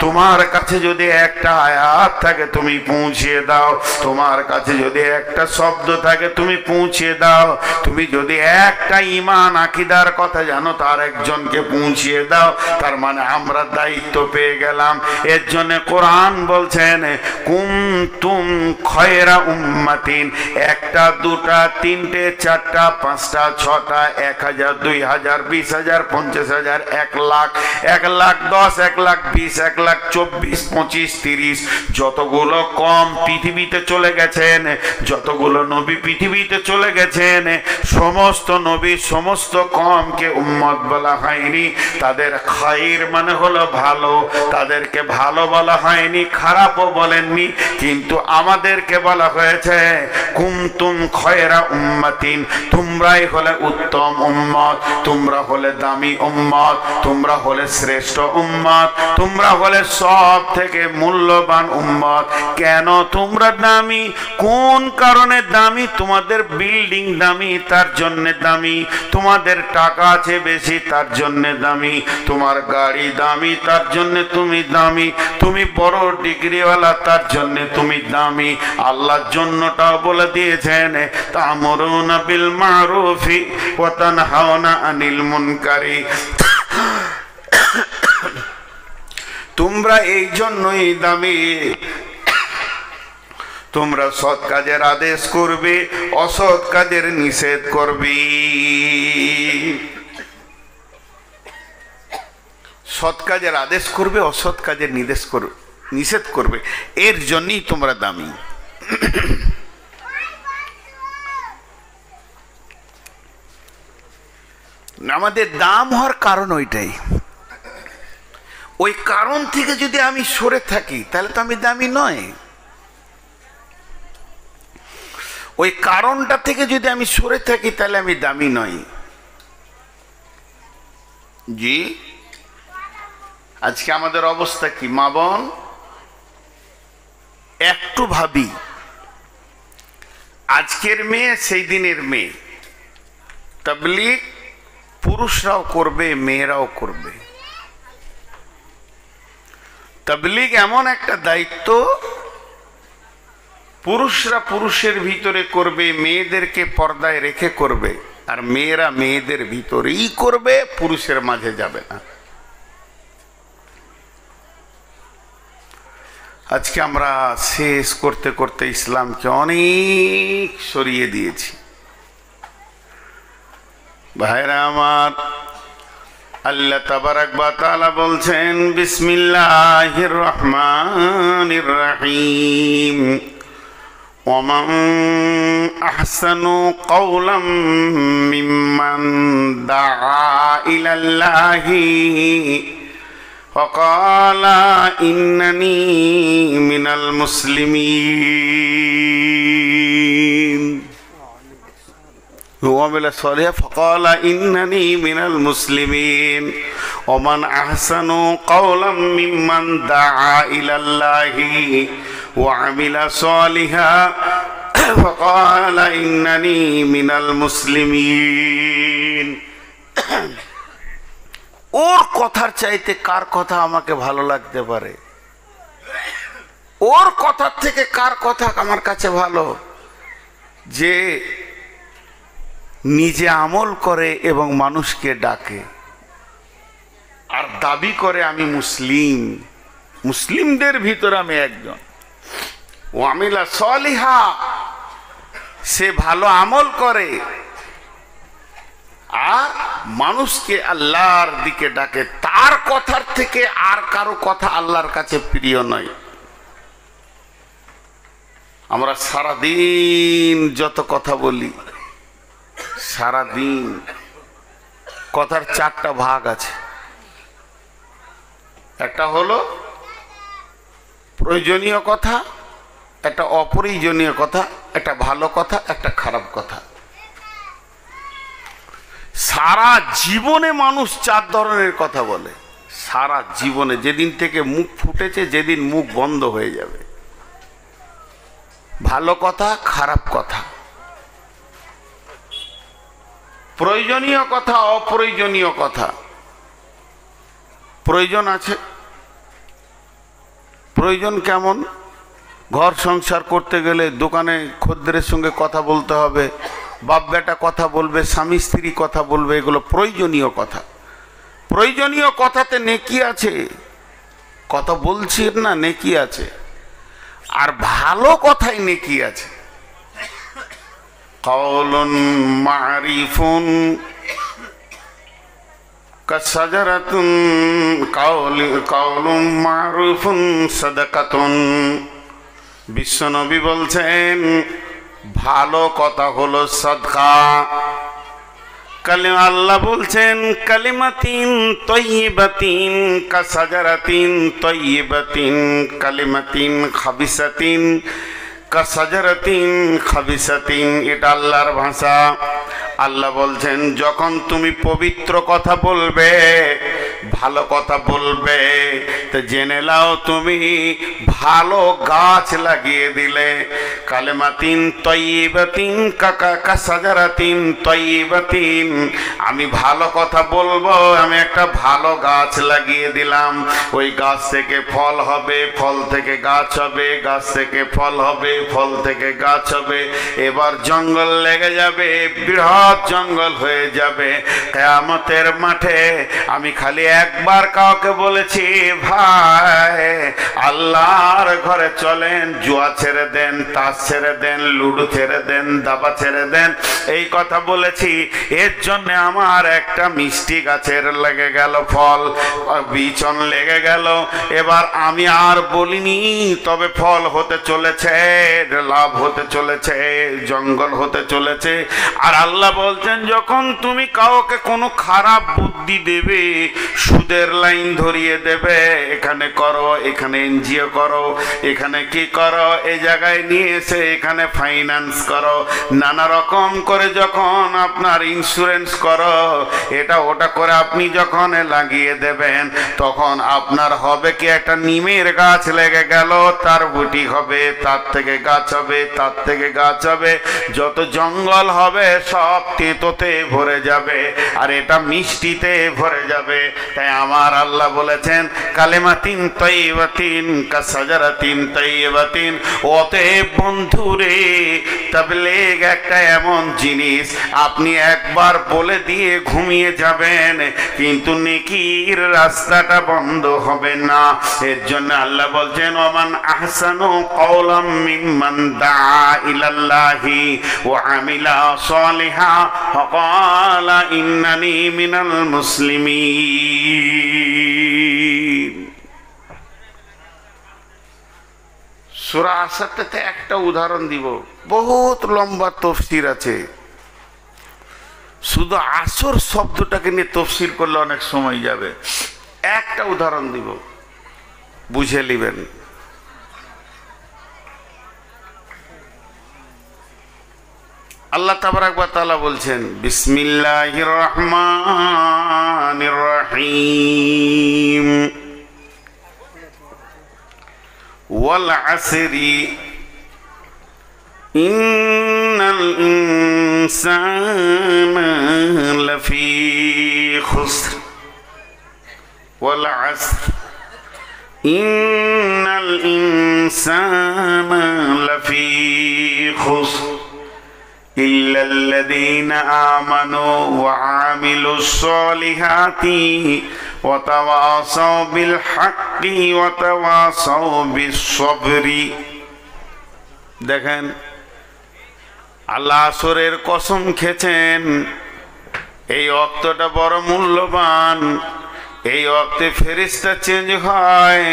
তোমার কাছে যদি একটা আয়াত থাকে তুমি পৌঁছিয়ে দাও, তোমার কাছে যদি একটা শব্দ থাকে তুমি পৌঁছিয়ে দাও, তুমি যদি একটা ঈমান আকীদার কথা জানো তার একজনকে পৌঁছিয়ে দাও। তার মানে আমরা দায়িত্ব পেয়ে গেলাম। এর জন্য কোরআন বলছেন, কুনতুম খায়রা উম্মাতিন। একটা, দুটা, তিনটে, চারটা, পাঁচটা, ছটা, 1000, 2000, 20000, 50000, 1 লাখ, 1,10,000, 1,20,000, 1,24,000, 25,000, 30, যতগুলো কম পৃথিবীতে চলে গেছেন, যতগুলো নবী পৃথিবীতে চলে গেছেন, সমস্ত নবী সমস্ত কমকে উম্মত বলা হয়নি। তাদের খায়র মানে হলো ভালো, তাদেরকে ভালো বলা হয়নি, খারাপও বলেননি। কিন্তু আমাদেরকে বলা হয়েছে কুনতুম খায়রা উম্মাতিন। তোমরাই হলে উত্তম উম্মত, তোমরা হলে দামি উম্মত, তোমরা হলে শ্রেষ্ঠ উম্মত, তোমরা হলে সব থেকে মূল্যবান উম্মত। কেন তোমরা দামি? কোন কারণে দামি? তোমাদের বিল্ডিং দামি, তার জন্য দামি। তোমাদের টাকা আছে, বেশি তার জন্য দামি, তোমার গাড়ি দামি তার জন্য তুমি দামি, তুমি বড় ডিগ্রিওয়ালা তার জন্য তুমি দামি। আল্লাহর জন্যটাও বলে দিয়েছেন তা'মুরুনা বিল মা'রুফি ওয়া তানহাউনা আনিল মুনকারি। তোমরা এই জন্যই দামি, তোমরা সৎ কাজের আদেশ করবে, অসৎ কাজের নিষেধ করবে। সৎ কাজের আদেশ করবে, অসৎ কাজের নিষেধ করবে, এর জন্যই তোমরা দামি। আমাদের দাম হওয়ার কারণ ওইটাই। ওই কারণ থেকে যদি আমি সরে থাকি তাহলে তো আমি দামি নয়। ওই কারণটা থেকে যদি আমি সরে থাকি তাহলে আমি দামি নই। জি, আজকে আমাদের অবস্থা কি মা বোন? একটু ভাবি, আজকের মেয়ে সেই দিনের মেয়ে। তাবলীগ পুরুষরাও করবে, মেয়েরাও করবে। তাবলীগ এমন একটা দায়িত্ব, পুরুষরা পুরুষের ভিতরে করবে, মেয়েদেরকে পর্দায় রেখে করবে, আর মেয়েরা মেয়েদের ভিতরেই করবে, পুরুষের মাঝে যাবে না। আজকে আমরা শেষ করতে করতে ইসলামকে অনেক সরিয়ে দিয়েছি। ভাইরা আমার, আল্লাহ তাবারাক ওয়া তাআলা বলছেন বিসমিল্লাহির রহমানির রহিম, ওয়ামান আহসানু কাওলাম মিম্মান দাআ ইলাল্লাহি ওয়াকালা ইন্নানি মিনাল মুসলিমিন وعمل صالحا فقال إنني من المسلمين ومن أحسن قولا ممن دعا إلى الله وعمل صالحا فقال إنني من المسلمين। ওর কথার চাইতে কার কথা আমাকে ভালো লাগতে পারে? ওর কথার থেকে কার কথা আমার কাছে ভালো? যে নিজে আমল করে এবং মানুষকে ডাকে আর দাবি করে আমি মুসলিম, মুসলিমদের ভিতরে আমি একজন। ওয়ামিলা সলিহা, সে ভালো আমল করে আর মানুষকে আল্লাহর দিকে ডাকে, তার কথার থেকে আর কারো কথা আল্লাহর কাছে প্রিয় নয়। আমরা সারাদিন যত কথা বলি, সারাদিন কথার চারটা ভাগ আছে। একটা হলো প্রয়োজনীয় কথা, একটা অপ্রয়োজনীয় কথা, একটা ভালো কথা, একটা খারাপ কথা। সারা জীবনে মানুষ চার ধরনের কথা বলে। সারা জীবনে, যেদিন থেকে মুখ ফুটেছে, যেদিন মুখ বন্ধ হয়ে যাবে। ভালো কথা, খারাপ কথা, প্রয়োজনীয় কথা, অপ্রয়োজনীয় কথা। প্রয়োজন আছে। প্রয়োজন কেমন? ঘর সংসার করতে গেলে দোকানে খদ্দেরের সঙ্গে কথা বলতে হবে, বাপ বেটা কথা বলবে, স্বামী স্ত্রী কথা বলবে, এগুলো প্রয়োজনীয় কথা। প্রয়োজনীয় কথাতে নেকি আছে, কথা বলছি না, নেকি আছে। আর ভালো কথায় নেকি আছে। কাওলুন মারিফুন কাসাজারাতুন, কাওলুন মারুফুন সাদাকাতুন। বিশ্বনবী বলছেন ভালো কথা হলো সাদকা। কালিমা, আল্লাহ বলছেন কালিমাতিন তয়্যিবাতিন কাসাজারাতিন তয়্যিবাতিন কালিমাতিন খাবিসাতিন কাসাজারাতিন খাবিসাতিন। এটা আল্লাহর ভাষা। আল্লাহ বলছেন যখন তুমি পবিত্র কথা বলবে ভালো কথা বলবে। তো জেনে নাও তুমি ভালো গাছ লাগিয়ে দিলে। কালেমাতিন তয়্যিবাতিন কাসাজারাতিন তয়্যিবাতিন, আমি ভালো কথা বলবো, আমি একটা ভালো গাছ লাগিয়ে দিলাম। ওই গাছ থেকে ফল হবে, ফল থেকে গাছ হবে, গাছ থেকে ফল হবে, ফল থেকে গাছ হবে। এবার জঙ্গল লেগে যাবে, বৃহৎ জঙ্গল হয়ে যাবে। কিয়ামতের মাঠে আমি খালি একবার কাউকে বলেছি, ভাই আল্লাহর ঘরে চলেন, জুয়া ছেড়ে দেন, তাস ছেড়ে দেন, লুডো ছেড়ে দেন, দাবা ছেড়ে দেন, এই কথা বলেছি। এর জন্য আমার একটা মিষ্টি গাছের লেগে গেল ফল, বিচন লেগে গেল। এবার আমি আর বলিনি, তবে ফল হতে চলেছে, লাভ হতে চলেছে, জঙ্গল হতে চলেছে। আর আল্লাহ বলছেন, যখন তুমি কাউকে কোনো খারাপ বুদ্ধি দেবে, সুদের লাইন ধরিয়ে দেবে, এখানে করো, এখানে এনজিও করো, এখানে কি করো, এই জায়গায় নিয়ে এসে এখানে ফাইন্যান্স করো, নানা রকম করে যখন আপনার ইন্স্যুরেন্স করো, এটা ওটা করে আপনি যখন লাগিয়ে দেবেন, তখন আপনার হবে কি, একটা নিমের গাছ লেগে গেল, তার বুটি হবে, তার থেকে গাছ হবে, তার থেকে গাছ হবে, যত জঙ্গল হবে সব তেতোতে ভরে যাবে, আর এটা মিষ্টিতে ভরে যাবে। তাই আমার আল্লাহ বলেছেন, কালেমাতিন তয়্যিবাতিন কাসাজারাতিন তয়্যিবাতিন। অতএব বন্ধুরে, তাবলীগ একটা এমন জিনিস, আপনি একবার বলে দিয়ে ঘুমিয়ে যাবেন, কিন্তু নেকির রাস্তাটা বন্ধ হবে না। এর জন্য আল্লাহ বলছেন, ওমান আহসানু কওলাম মিম্মান দাআ ইলাল্লাহি ওয়া আমিলা সালিহা ওয়া ক্বালা ইন্নানি মিনাল মুসলিমিন। সূরা আসরতে একটা উদাহরণ দিব, বহুত লম্বা তফসির আছে। শুধু আসর শব্দটাকে নিয়ে তফসির করলে অনেক সময় যাবে। একটা উদাহরণ দিব, বুঝে নেবেন। আল্লাহ তাবারাক ওয়া তাআলা বলছেন, বিসমিল্লাহির রহমানির রহিম, ওয়াল আসরি ইন্নাল ইনসানা লাফি খুসর, ওয়াল আসর ইন্নাল ইনসানা লাফি খুসর ইল্লাল্লাযীনা আমানু ওয়া আমিলুস সালিহাতি ওয়া তাওয়াসাউ বিল হাক্কি ওয়া তাওয়াসাউ বিস সবরি। দেখেন, আল্লাহ আসরের কসম খেয়েছেন। এই ওয়াক্তটা বড় মূল্যবান, এই ওয়াক্তে ফেরেশতা চেঞ্জ হয়,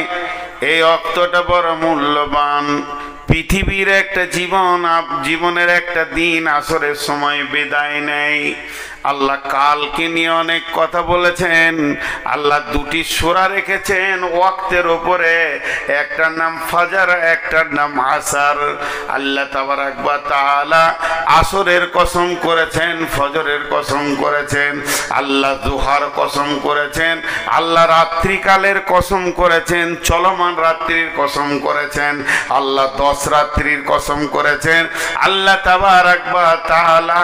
এই ওয়াক্তটা বড় মূল্যবান। পৃথিবীর একটা জীবনের একটা দিন আসরের সময় বিদায় নেয়। আল্লাহ কালকে নিয়ে অনেক কথা বলেছেন। আল্লাহ দুটি সূরা রেখেছেন ওয়াক্তের উপরে, একটার নাম ফাজর, একটার নাম আসর। আল্লাহ তাবারাক ওয়া তাআলা আসরের কসম করেছেন, ফজরের কসম করেছেন, আল্লাহ দুহার কসম করেছেন, আল্লাহ রাত্রিকালের কসম করেছেন, চলমান রাত্রির কসম করেছেন, আল্লাহ 10 রাত্রির কসম করেছেন। আল্লাহ তাবারাক ওয়া তাআলা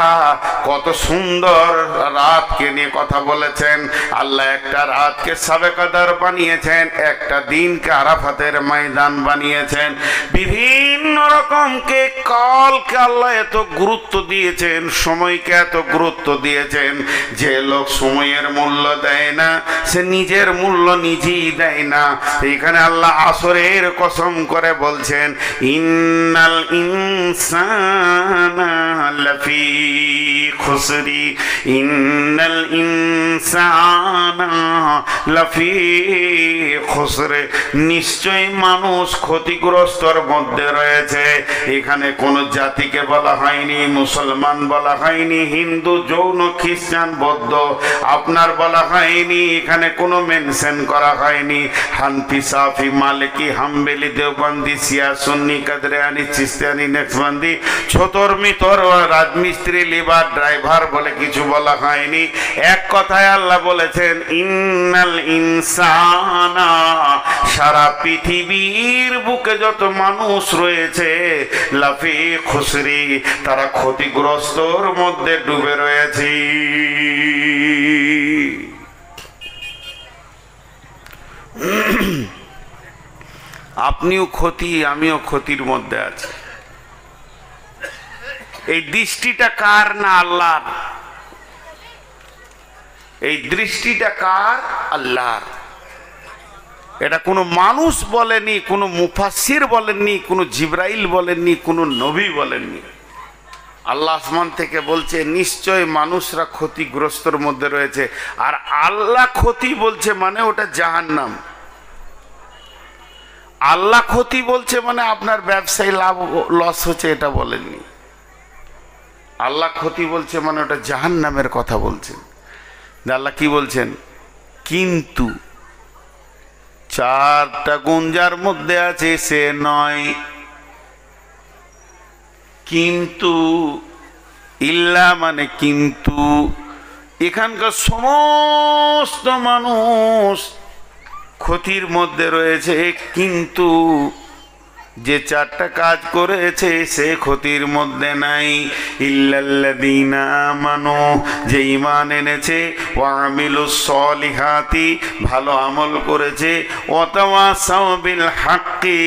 কত সুন্দর রাতকে নিয়ে কথা বলেছেন। আল্লাহ একটা রাতকে শাবে কদর বানিয়েছেন, একটা দিনকে আরাফাতের ময়দান বানিয়েছেন। বিভিন্ন রকমকে কালকে আল্লাহ এত গুরুত্ব দিয়েছেন, সময়কে এত গুরুত্ব দিয়েছেন। যে লোক সময়ের মূল্য দেয় না, সে নিজের মূল্য নিজেই দেয় না। এখানে আল্লাহ আসরের কসম করে বলছেন, ইন্নাল ইনসানা লাফি খুসরি ইন্নাল ইনসানা লাফি খুসর, নিশ্চয়ই মানুষ ক্ষতিগ্রস্তর মধ্যে রয়েছে। এখানে কোন জাতিকে বলা হয়নি, মুসলমান বলা হয়নি, হিন্দু, জৈন, খ্রিস্টান, বৌদ্ধ আপনার বলা হয়নি, এখানে কোনো মেনশন করা হয়নি। হানফি, সাফি, মালিকি, হাম্বলি, দেওবন্দি, শিয়া, সুন্নি, কাদরিয়ানি, চিশতিয়ানি, নেকশবন্দি, ছোটর মিতর, রাজমিস্ত্রি, লিভার, ড্রাইভার বলে কিছু বলা হয়নি। এক কথায় আল্লাহ বলেছেন ইন্নাল ইনসানা, সারা পৃথিবীর বুকে যত মানুষ রয়েছে, লাফি খুসরি, তারা ক্ষতিগ্রস্তর মধ্যে ডুবে রয়েছে। আপনিও ক্ষতি, আমিও ক্ষতির মধ্যে আছি। এই দৃষ্টিটা কার? না আল্লাহর। এই দৃষ্টিটা কার? আল্লাহর। এটা কোনো মানুষ বলেনি, কোনো মুফাসসির বলেননি, কোনো জিবরাইল বলেননি, কোনো নবী বলেননি। আল্লাহ আসমান থেকে বলছে নিশ্চয় মানুষরা ক্ষতিগ্রস্তর মধ্যে রয়েছে। আর আল্লাহ ক্ষতি বলছে মানে ওটা জাহান্নাম। আল্লাহ ক্ষতি বলছে মানে আপনার ব্যবসায় লাভ লস হচ্ছে এটা বলেননি। আল্লাহ ক্ষতি বলছে মানে ওটা জাহান্নামের কথা বলছেন। আল্লাহ কি বলছেন? কিন্তু চারটা গুণ যার মধ্যে আছে সে নয়। কিন্তু, ইল্লা মানে কিন্তু। এখানকার সমস্ত মানুষ ক্ষতির মধ্যে রয়েছে, কিন্তু যে চারটা কাজ করেছে সে ক্ষতির মধ্যে নাই। ইল্লাল্লাযীনা আমানু, যে ঈমান এনেছে, ওয়া আমিলুস সলিহাতি, ভালো আমল করেছে, ওয়া তাওয়াসাউ বিল হাক্কি,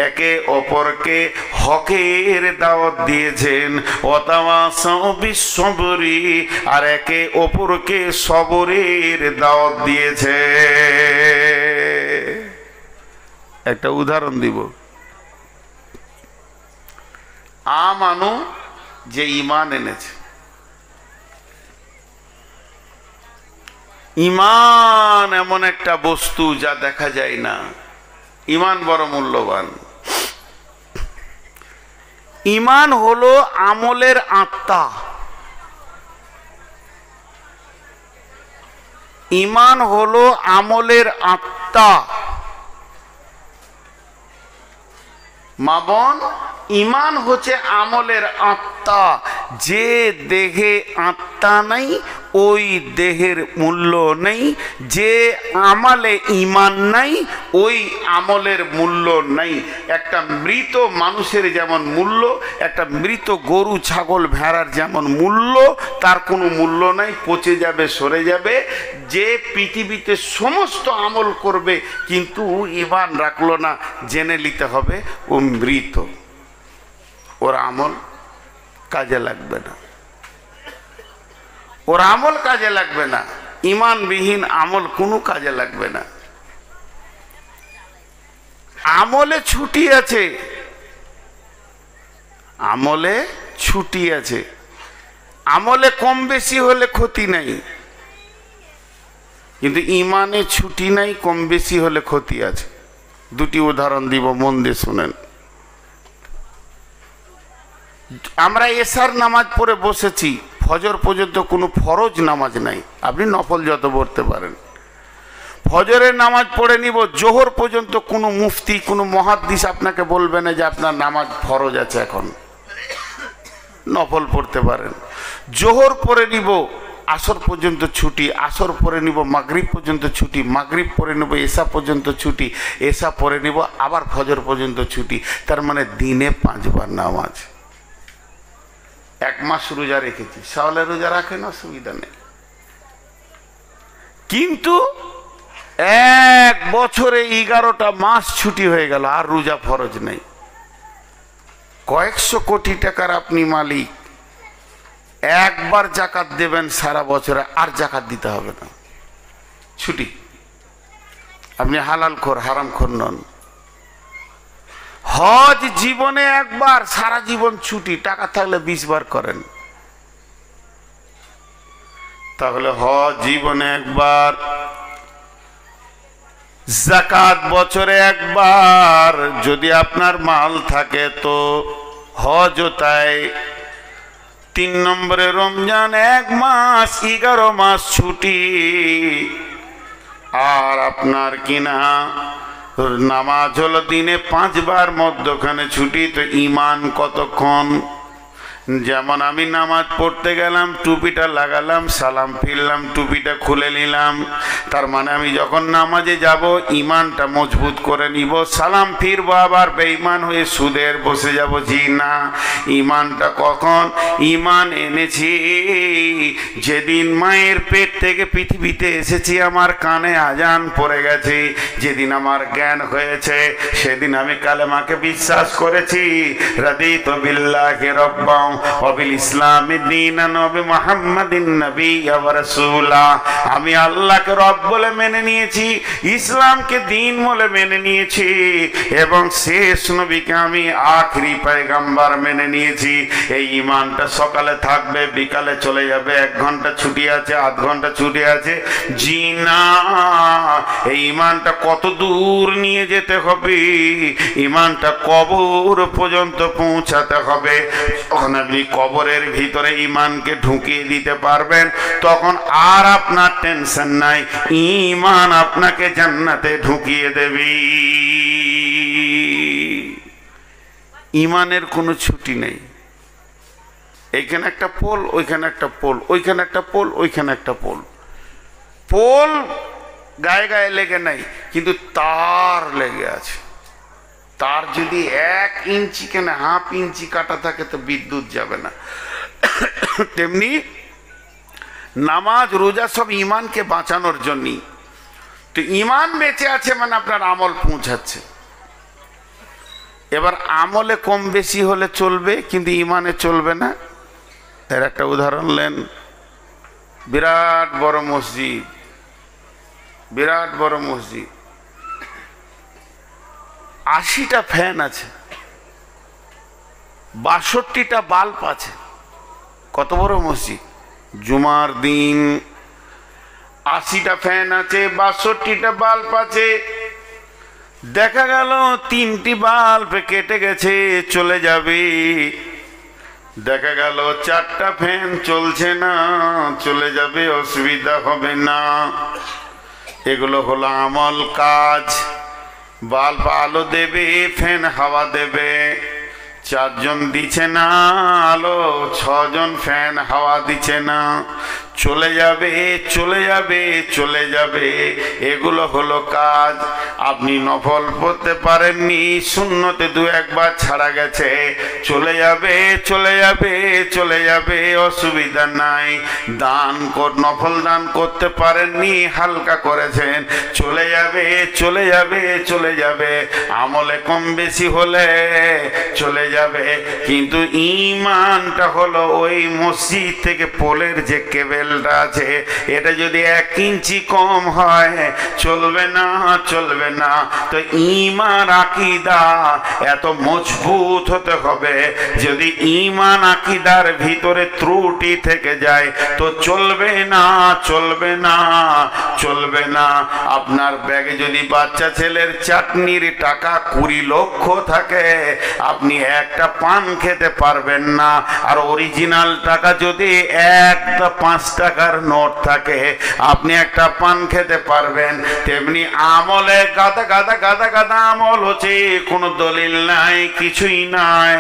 একে অপরকে হকের দাওয়াত দিয়েছেন, ওয়া তাওয়াসাউ বিস সবরি, আর একে অপরকে সবরের দাওয়াত দিয়েছে। একটা উদাহরণ দিব। আমানু, যে ঈমান এনেছে। ঈমান এমন একটা বস্তু যা দেখা যায় না। ঈমান বড় মূল্যবান। ঈমান হলো আমলের আত্মা। ঈমান হলো আমলের আত্মা। মা বোন, ঈমান হচ্ছে আমলের আত্মা। যে দেহে আত্মা নাই ওই দেহের মূল্য নেই। যে আমলে ঈমান নাই ওই আমলের মূল্য নাই। একটা মৃত মানুষের যেমন মূল্য, একটা মৃত গরু ছাগল ভেড়ার যেমন মূল্য, তার কোনো মূল্য নাই, পচে যাবে, সরে যাবে। যে পৃথিবীতে সমস্ত আমল করবে কিন্তু ঈমান রাখলো না, জেনে নিতে হবে ও মৃত, ওর আমল কাজে লাগবে না। ওর আমল কাজে লাগবে না। ঈমানবিহীন আমল কোনো কাজে লাগবে না। আমলে ছুটি আছে, আমলে ছুটি আছে। আমলে কম বেশি হলে ক্ষতি নাই, কিন্তু ঈমানে ছুটি নাই, কম বেশি হলে ক্ষতি আছে। দুটি উদাহরণ দিব, মন দিয়ে শুনেন। আমরা এশার নামাজ পড়ে বসেছি, ফজর পর্যন্ত কোনো ফরজ নামাজ নাই। আপনি নফল যত পড়তে পারেন। ফজরের নামাজ পড়ে নিব, জোহর পর্যন্ত কোনো মুফতি, কোনো মুহাদ্দিস আপনাকে বলবে না যে আপনার নামাজ ফরজ আছে, এখন নফল পড়তে পারেন। জোহর পড়ে নিব, আসর পর্যন্ত ছুটি, আসর পড়ে নিব, মাগরিব পর্যন্ত ছুটি, মাগরিব পড়ে নেব, এশা পর্যন্ত ছুটি, এশা পড়ে নিব, আবার ফজর পর্যন্ত ছুটি। তার মানে দিনে 5 বার নামাজ। 1 মাস রোজা রেখেছি, শাওয়ালের রোজা রাখেন, অসুবিধা নেই। কিন্তু 1 বছরে 11টা মাস ছুটি হয়ে গেল, আর রোজা ফরজ নেই। কয়েকশো কোটি টাকার আপনি মালিক, একবার জাকাত দেবেন সারা বছরে, আর জাকাত দিতে হবে না, ছুটি। আপনি হালাল খোর, হারাম খোর নন। হজ জীবনে একবার, সারা জীবন ছুটি। টাকা থাকলে 20 বার করেন। তাহলে হজ জীবনে একবার, জাকাত বছরে একবার। যদি আপনার মাল থাকে তো হজও তাই। 3 নম্বরে রমজান 1 মাস, 11 মাস ছুটি। আর আপনার কিনা নামাজ হলো দিনে 5 বার, মধ্যখানে ছুটি। তো ঈমান কতক্ষণ? যেমন আমি নামাজ পড়তে গেলাম, টুপিটা লাগালাম, সালাম ফিরলাম, টুপিটা খুলে নিলাম, তার মানে আমি যখন নামাজে যাব ইমানটা মজবুত করে নিব। সালাম ফিরবো আবার বেঈমান হয়ে সুদের বসে যাব? জি না। ইমানটা কখন ইমান এনেছি? যেদিন মায়ের পেট থেকে পৃথিবীতে এসেছি আমার কানে আজান পড়ে গেছে, যেদিন আমার জ্ঞান হয়েছে সেদিন আমি কালেমাকে বিশ্বাস করেছি। রাদিতু বিল্লাহি রাব্বান ওয়া বিল ইসলামি দীনান ওয়া বি মুহাম্মাদিন নাবিয়্যা ওয়া রাসূলা। আমি আল্লাহকে রব বলে মেনে নিয়েছি, ইসলামকে দ্বীন বলে মেনে নিয়েছি এবং শেষ নবীকে আমি আখেরি পয়গম্বর মেনে নিয়েছি। এই ঈমানটা সকালে থাকবে, বিকালে চলে যাবে। 1 ঘন্টা ছুটি আছে, আধ ঘন্টা ছুটি আছে, জি না। এই ঈমানটা কত দূর নিয়ে যেতে হবে? ঈমানটা কবর পর্যন্ত পৌঁছাতে হবে। যখন আপনি কবরের ভিতরে ঈমানকে ঢুকিয়ে দিতে পারবেন তখন আর আপনার টেনশন নাই, ঈমান আপনাকে জান্নাতে ঢুকিয়ে দেবে। ঈমানের কোনো ছুটি নেই। এইখানে একটা পোল, ওইখানে একটা পোল, ওইখানে একটা পোল, ওইখানে একটা পোল। পোল গায়ে গায়ে লেগে নাই, কিন্তু তার লেগে আছে। তার যদি 1 ইঞ্চি কেন হাফ ইঞ্চি কাটা থাকে তো বিদ্যুৎ যাবে না। তেমনি নামাজ রোজা সব ঈমানকে বাঁচানোর জন্যই। তো ঈমান বেঁচে আছে মানে আপনার আমল পৌঁছাচ্ছে। এবার আমলে কম বেশি হলে চলবে, কিন্তু ঈমানে চলবে না। এর একটা উদাহরণ নেন। বিরাট বড় মসজিদ, বিরাট বড় মসজিদ, 80টা ফ্যান আছে, 62টা বাল্ব আছে। কত বড় মসজিদ! জুমার দিন 80টা ফ্যান আছে, 62টা বাল্ব আছে। দেখা গেল 3টি বাল্ব কেটে গেছে, চলে যাবে। দেখা গেল 4টা ফ্যান চলছে না, চলে যাবে, অসুবিধা হবে না। এগুলো হলো আমল কাজ। বাল্ব আলো দেবে, ফ্যান হাওয়া দেবে। 4 জন দিচ্ছে না আলো, 6 জন ফ্যান হাওয়া দিচ্ছে না, চলে যাবে, চলে যাবে, চলে যাবে। এগুলো হলো কাজ। আপনি নফল পড়তে পারেননি, সুন্নতে 2-1 বার ছাড়া গেছে, চলে যাবে, চলে যাবে, চলে যাবে, অসুবিধা নাই। দান নফল দান করতে পারেননি, হালকা করেছেন, চলে যাবে, চলে যাবে, চলে যাবে। আমলে কম বেশি হলে চলে যাবে, কিন্তু ঈমানটা হলো ওই মসজিদ থেকে পোলের যে কেবেলটা আছে, এটা যদি 1 ইঞ্চি কম হয় চলবে না, চলবে না। তো ঈমান আকীদা এত মজবুত হতে হবে, যদি ঈমান আকীদার ভিতরে ত্রুটি থেকে যায় তো চলবে না, চলবে না, চলবে না। আপনার ব্যাগে যদি বাচ্চা ছেলের চাটনির টাকা 20 লক্ষ থাকে, আপনি একটা পান খেতে পারবেন না। আর অরিজিনাল টাকা যদি 5 টাকার নোট থাকে, আপনি একটা পান খেতে পারবেন। তেমনি আমলে গাদা গাদা গাদা গাদা আমল হচ্ছে, কোনো দলিল নাই, কিছুই নাই,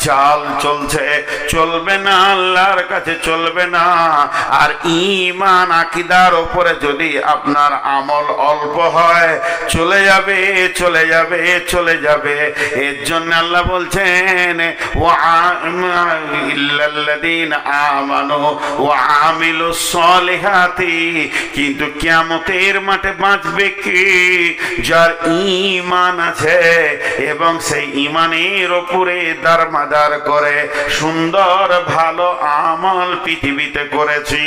জাল চলছে, চলবে না, আল্লাহর কাছে চলবে না। আর ঈমান আকীদার উপরে যদি আপনার আমল অল্প হয়, চলে যাবে, চলে যাবে, চলে যাবে। এর জন্য আল্লাহ বলছেন ইল্লাল্লাযীনা আমানু ওয়া আমিলুস সলিহাতি। কিন্তু কিয়ামতের মাঠে বাঁচবে কি? যার ঈমান আছে এবং সেই ঈমানের উপরে দারমাদার করে সুন্দর ভালো আমল পৃথিবীতে করেছি।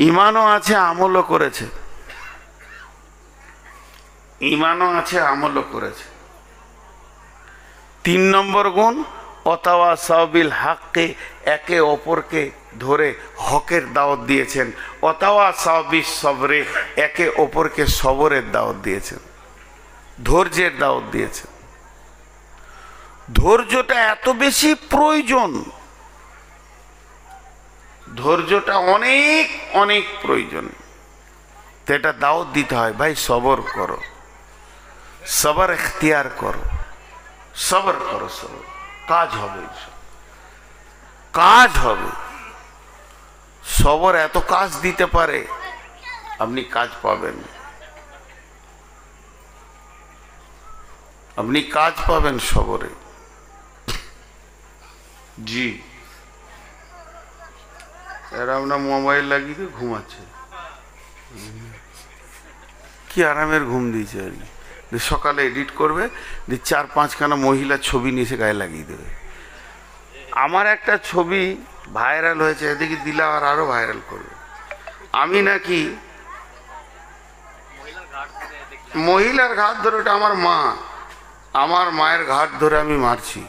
ঈমানও আছে, আমলও করেছে, ঈমানও আছে, আমলও করেছে। 3 নম্বর গুণ ওয়াতাওয়াসাউ বিল হাক্কি, একে অপরকে ধরে হকের দাওয়াত দিয়েছেন। ওয়াতাওয়াসাউ বিস সবরে, একে অপরকে সবরের দাওয়াত দিয়েছেন, ধৈর্যের দাওয়াত দিয়েছেন। ধৈর্যটা এত বেশি প্রয়োজন, ধৈর্যটা অনেক অনেক প্রয়োজন। তো এটা দাওয়াত দিতে হয়, ভাই সবর করো, সবর এখতিয়ার করো। সবর করো, সবর, কাজ হবে, কাজ হবে। সবর এত কাজ দিতে পারে, আপনি কাজ পাবেন, আপনি কাজ পাবেন সবরে। জি, এরা আমরা মোবাইল লাগিয়ে ঘুমাচ্ছে, কি আরামের ঘুম দিয়েছে আর কি। সকালে এডিট করবে, যে 4-5খানা মহিলার ছবি নিয়ে এসে গায়ে লাগিয়ে দেবে। আমার একটা ছবি ভাইরাল হয়েছে, এদিকে দিলে আর আরো ভাইরাল করবে। আমি নাকি মহিলার ঘাট ধরে, ওটা আমার মা, আমার মায়ের ঘাট ধরে আমি মারছি,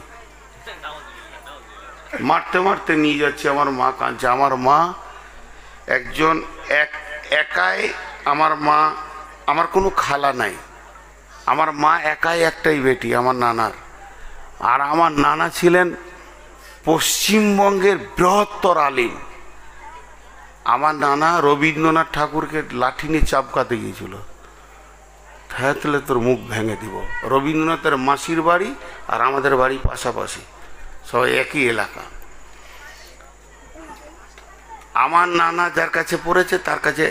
মারতে মারতে নিয়ে যাচ্ছে, আমার মা কাঁদছে। আমার মা একজন একাই, আমার মা, আমার কোনো খালা নাই, আমার মা একাই একটাই বেটি আমার নানার। আর আমার নানা ছিলেন পশ্চিমবঙ্গের বৃহত্তর আলিম। আমার নানা রবীন্দ্রনাথ ঠাকুরকে লাঠি নিয়ে চাপকাতে গিয়েছিল, হ্যাঁ তাহলে তোর মুখ ভেঙে দিব। রবীন্দ্রনাথের মাসির বাড়ি আর আমাদের বাড়ি পাশাপাশি, সবাই একই এলাকা। আমার নানা যার কাছে পড়েছে তার কাছে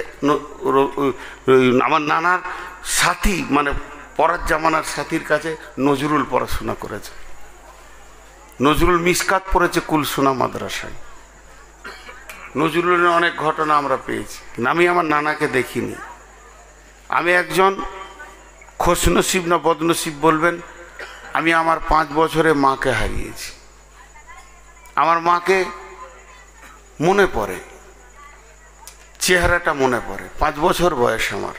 আমার নানার সাথী, মানে পরার জামানার সাথীর কাছে নজরুল পড়াশোনা করেছে। নজরুল মিসকাত পড়েছে কুলসোনা মাদ্রাসায়। নজরুলের অনেক ঘটনা আমরা পেয়েছি, কিন্তু আমি আমার নানাকে দেখিনি। আমি একজন খোশনসিব না বদনসিব বলবেন, আমি আমার 5 বছরে মাকে হারিয়েছি। আমার মাকে মনে পড়ে, চেহারাটা মনে পড়ে। 5 বছর বয়স আমার,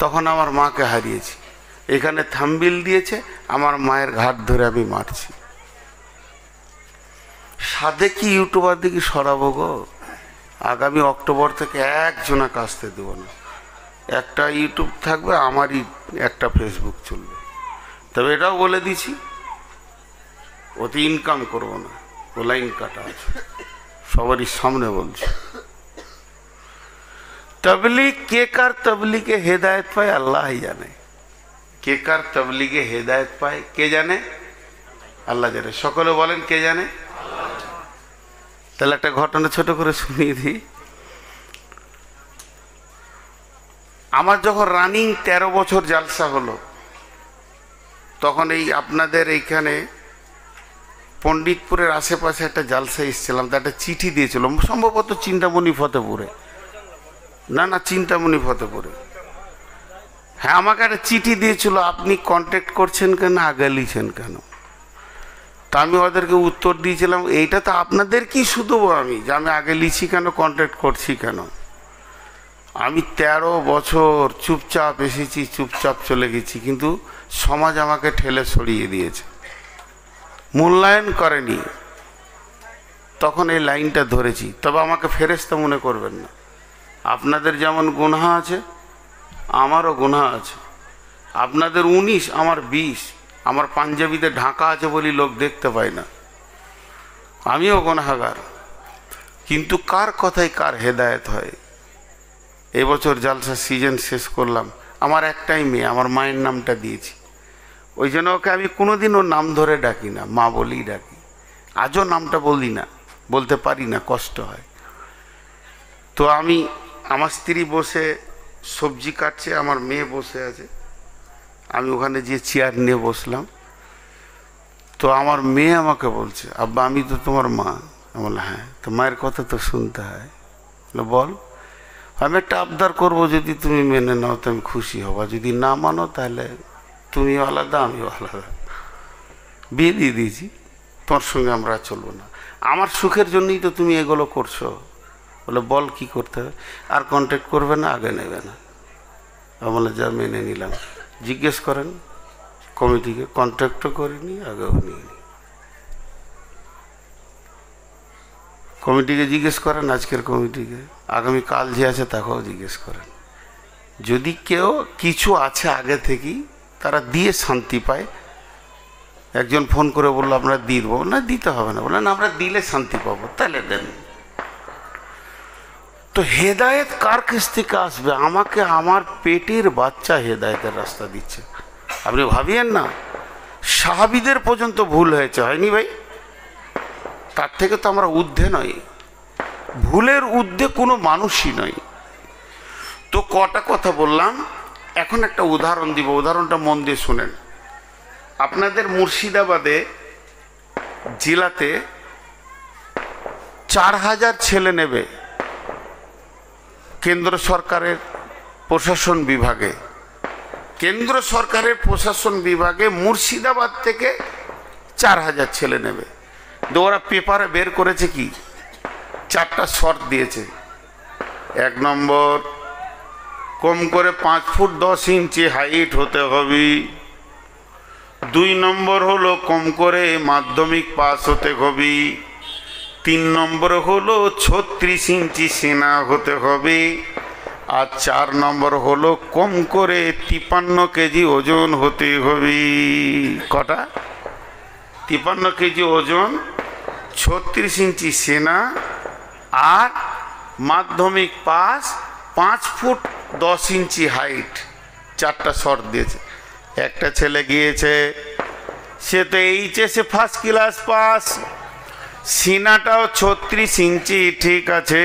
তখন আমার মাকে হারিয়েছি। এখানে থাম্বিল দিয়েছে, আমার মায়ের ঘাট ধরে আমি মারছি। সাধে কি ইউটিউবার দিকে সরাবো গো? আগামী অক্টোবর থেকে একজনা কাজতে দেবো না, একটা ইউটিউব থাকবে, আমারই একটা ফেসবুক চলবে। তবে এটাও বলে দিছি, ওতে ইনকাম করবো না, ও লাইন কাটা আছে, সবারই সামনে বলছি। তবলিগ কে কার তবলিগে হেদায়ত পায় আল্লাহ জানে, কে কার তবলিগে হেদায়ত পায় কে জানে? আল্লাহ জানে। সকলে বলেন কে জানে? তাহলে একটা ঘটনা ছোট করে শুনিয়ে দিই। আমার যখন রানিং 13 বছর জালসা হলো, তখন এই আপনাদের এইখানে পণ্ডিতপুরের আশেপাশে একটা জালসা এসেছিলাম, তা একটা চিঠি দিয়েছিল, সম্ভবত চিন্তামণি ফতেপুরে, না চিন্তামণি ফতেপুরে। হ্যাঁ, আমাকে একটা চিঠি দিয়েছিল, আপনি কন্ট্যাক্ট করছেন কেন, আগে লিখছেন কেন? তা আমি ওদেরকে উত্তর দিয়েছিলাম, এইটা তো আপনাদের কি শুধু আমি, যে আমি আগে লিখছি কেন, কন্ট্যাক্ট করছি কেন? আমি 13 বছর চুপচাপ এসেছি, চুপচাপ চলে গেছি, কিন্তু সমাজ আমাকে ঠেলে সরিয়ে দিয়েছে, মূল্যায়ন করেনি। তখন এই লাইনটা ধরেছি। তবে আমাকে ফেরেশতা মনে করবেন না, আপনাদের যেমন গুনাহ আছে আমারও গুনাহ আছে। আপনাদের 19, আমার 20। আমার পাঞ্জাবিতে ঢাকা আছে বলি লোক দেখতে পায় না, আমিও গুনাহগার। কিন্তু কার কথায় কার হেদায়েত হয়? এবছর জালসা সিজন শেষ করলাম, আমার একটাই মেয়ে, আমার মায়ের নামটা দিয়েছি, ওই জন্য ওকে আমি কোনোদিন ওর নাম ধরে ডাকি না, মা বলেই ডাকি। আজও নামটা বলি না, বলতে পারি না, কষ্ট হয়। তো আমি, আমার স্ত্রী বসে সবজি কাটছে, আমার মেয়ে বসে আছে, আমি ওখানে যে চেয়ার নিয়ে বসলাম। তো আমার মেয়ে আমাকে বলছে, আব্বা আমি তো তোমার মা। আমি বললাম হ্যাঁ। তো মায়ের কথা তো শুনতে হয়। বল। আমি একটা আবদার করবো, যদি তুমি মেনে নাও তো আমি খুশি হব, যদি না মানো তাহলে তুমিও আলাদা আমিও আলাদা। বিয়ে দিয়ে দিয়েছি, তোমার সঙ্গে আমরা চলবো না। আমার সুখের জন্যই তো তুমি এগুলো করছো। বলে বল কি করতে হবে? আর কন্ট্যাক্ট করবে না, আগে নেবে না। আমি বলে যা, মেনে নিলাম। জিজ্ঞেস করেন কমিটিকে, কন্ট্যাক্টও করিনি, আগেও নিইনি। কমিটিকে জিজ্ঞেস করেন, আজকের কমিটিকে, আগামী কাল যে আছে তাকেও জিজ্ঞেস করেন। যদি কেউ কিছু আছে আগে থেকেই, তারা দিয়ে শান্তি পায়। একজন ফোন করে বললো আমরা দিয়ে দেবো, না দিতে হবে না। বললেন আমরা দিলে শান্তি পাবো, তাহলে দেন। তো হেদায়েত কার কাছ থেকে আসবে? আমাকে আমার পেটের বাচ্চা হেদায়েতের রাস্তা দিচ্ছে। আপনি ভাবিয়েন না সাহাবীদের পর্যন্ত ভুল হয়েছে, হয়নি ভাই? তার থেকে তো আমরা ঊর্ধ্বে নই, ভুলের ঊর্ধ্বে কোনো মানুষই নয়। তো কটা কথা বললাম, এখন একটা উদাহরণ দিব, উদাহরণটা মন দিয়ে শুনেন। আপনাদের মুর্শিদাবাদে জেলাতে 4000 ছেলে নেবে কেন্দ্র সরকারের প্রশাসন বিভাগে। কেন্দ্র সরকারের প্রশাসন বিভাগে মুর্শিদাবাদ থেকে 4000 ছেলে নেবে। তো ওরা পেপারে বের করেছে কি, 4টা শর্ত দিয়েছে। 1 নম্বর, কম করে 5 ফুট 10 ইঞ্চি হাইট হতে হবে। 2 নম্বর হলো কম করে মাধ্যমিক পাস হতে হবে। 3 নম্বর হলো 36 ইঞ্চি সেনা হতে হবে। আর 4 নম্বর হলো কম করে 53 কেজি ওজন হতে হবে। কটা? 53 কেজি ওজন, 36 ইঞ্চি সেনা, আর মাধ্যমিক পাস, 5 ফুট 10 ইঞ্চি হাইট। 4টা শর্ত দিয়েছে। একটা ছেলে গিয়েছে, সে তো এইচএসে ফার্স্ট ক্লাস পাস, সিনাটাও 36 ইঞ্চি ঠিক আছে,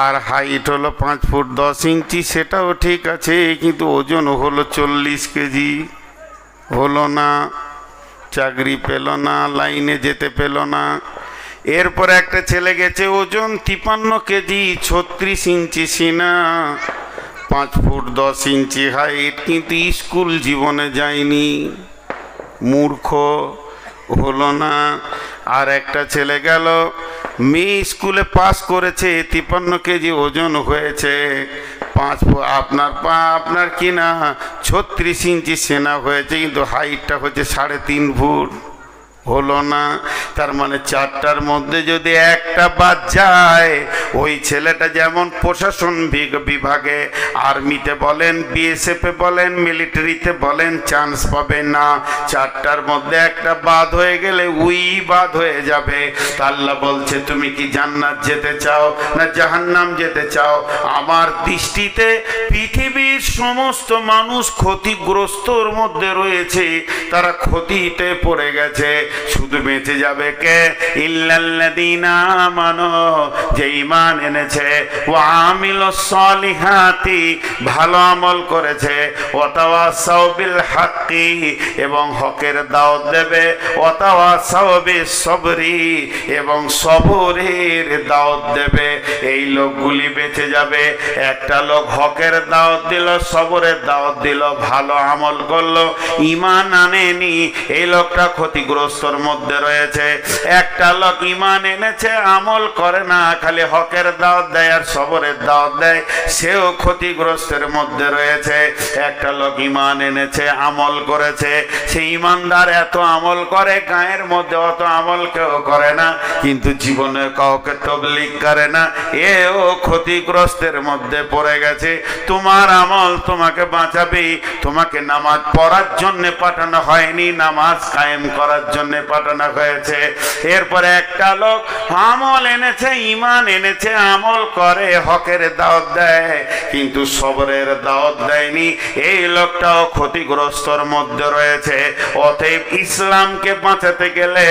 আর হাইট হলো 5 ফুট 10 ইঞ্চি, সেটাও ঠিক আছে, কিন্তু ওজন হলো 40 কেজি। হলো না, চাকরি পেল না, লাইনে যেতে পেল না। এরপর একটা ছেলে গেছে, ওজন 53 কেজি, 36 ইঞ্চি সিনা, 5 ফুট 10 ইঞ্চি হাইট, কিন্তু স্কুল জীবনে যায়নি, মূর্খ। হলো না। আর একটা ছেলে গেল, মেয়ে স্কুলে পাস করেছে, 53 কেজি ওজন হয়েছে, আপনার কি না 36 ইঞ্চি সেনা হয়েছে, কিন্তু হাইটটা হচ্ছে 3.5 ফুট। হলো না। তার মানে 4টার মধ্যে যদি একটা বাদ যায়, ওই ছেলেটা যেমন প্রশাসন বিভাগে, আর্মিতে বলেন, বিএসএফে বলেন, মিলিটারিতে বলেন, চান্স পাবে না। 4টার মধ্যে একটা বাদ হয়ে গেলে ওই বাদ হয়ে যাবে। আল্লাহ বলছে, তুমি কি জান্নাত যেতে চাও না জাহান্নাম যেতে চাও? আমার দৃষ্টিতে পৃথিবীর সমস্ত মানুষ ক্ষতিগ্রস্তর মধ্যে রয়েছে, তারা ক্ষতিতে পড়ে গেছে। শুধু বেঁচে যাবে কে? ইল্লাল্লাযীনা আমানু, যে ঈমান এনেছে, ওয়া আমিলুস সলিহাতি, ভালো আমল করেছে, ওয়া তাওয়াসাউ বিল হাক্কি, এবং হকের দাওয়াত দেবে, ওয়া তাওয়াসাউ বিস সবরি, এবং সবরের দাওয়াত দেবে। এই লোকগুলি বেঁচে যাবে। একটা লোক হকের দাওয়াত দিল, সবরের দাওয়াত দিল, ভালো আমল করলো, ঈমান আনেনি, এই লোকটা ক্ষতিগ্রস্ত মধ্যে রয়েছে। একটা লোক ঈমান এনেছে, আমল করে না, খালি হকের দাওয়াত দেয় আর সবরের দাওয়াত দেয়, সেও ক্ষতিগ্রস্তের মধ্যে রয়েছে। একটা লোক ঈমান এনেছে, আমল করেছে, সে ঈমানদার, এত আমল করে, গায়ের মধ্যে অত আমল কেউ করে না, কিন্তু জীবনে কাউকে তাবলীগ করে না, এও ক্ষতিগ্রস্তের মধ্যে পড়ে গেছে। তোমার আমল তোমাকে বাঁচাবে। তোমাকে নামাজ পড়ার জন্য পাঠানো হয়নি, নামাজ কায়েম করার জন্য পাঠানো হয়েছে। এরপরে একটা লোক আমল এনেছে, ঈমান এনেছে, আমল করে, হকের দাওয়াত দেয়, কিন্তু সবরের দাওয়াত দেয়নি, এই লোকটাও ক্ষতিগ্রস্তর মধ্যে রয়েছে। অতএব ইসলামকে বাঁচাতে গেলে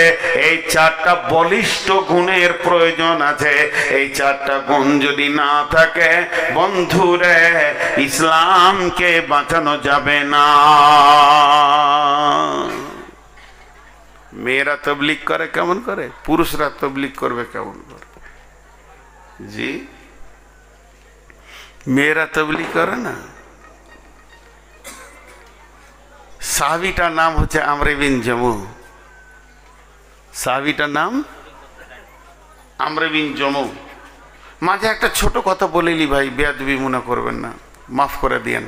এই 4টা বলিষ্ঠ গুণের প্রয়োজন আছে। এই 4টা গুণ যদি না থাকে, বন্ধুরে, ইসলামকে বাঁচানো যাবে না। মেয়েরা তবলিগ করে কেমন করে, পুরুষরা তবলিগ করবে কেমন করে? জি, মেয়েরা তবলিগ করে না। সাহাবীটার নাম হচ্ছে আমর বিন জমু। সাহাবীটার নাম আমর বিন জমু। মাঝে একটা ছোট কথা বলিলি ভাই, বেয়াদবি মনে করবেন না, মাফ করে দিয়েন।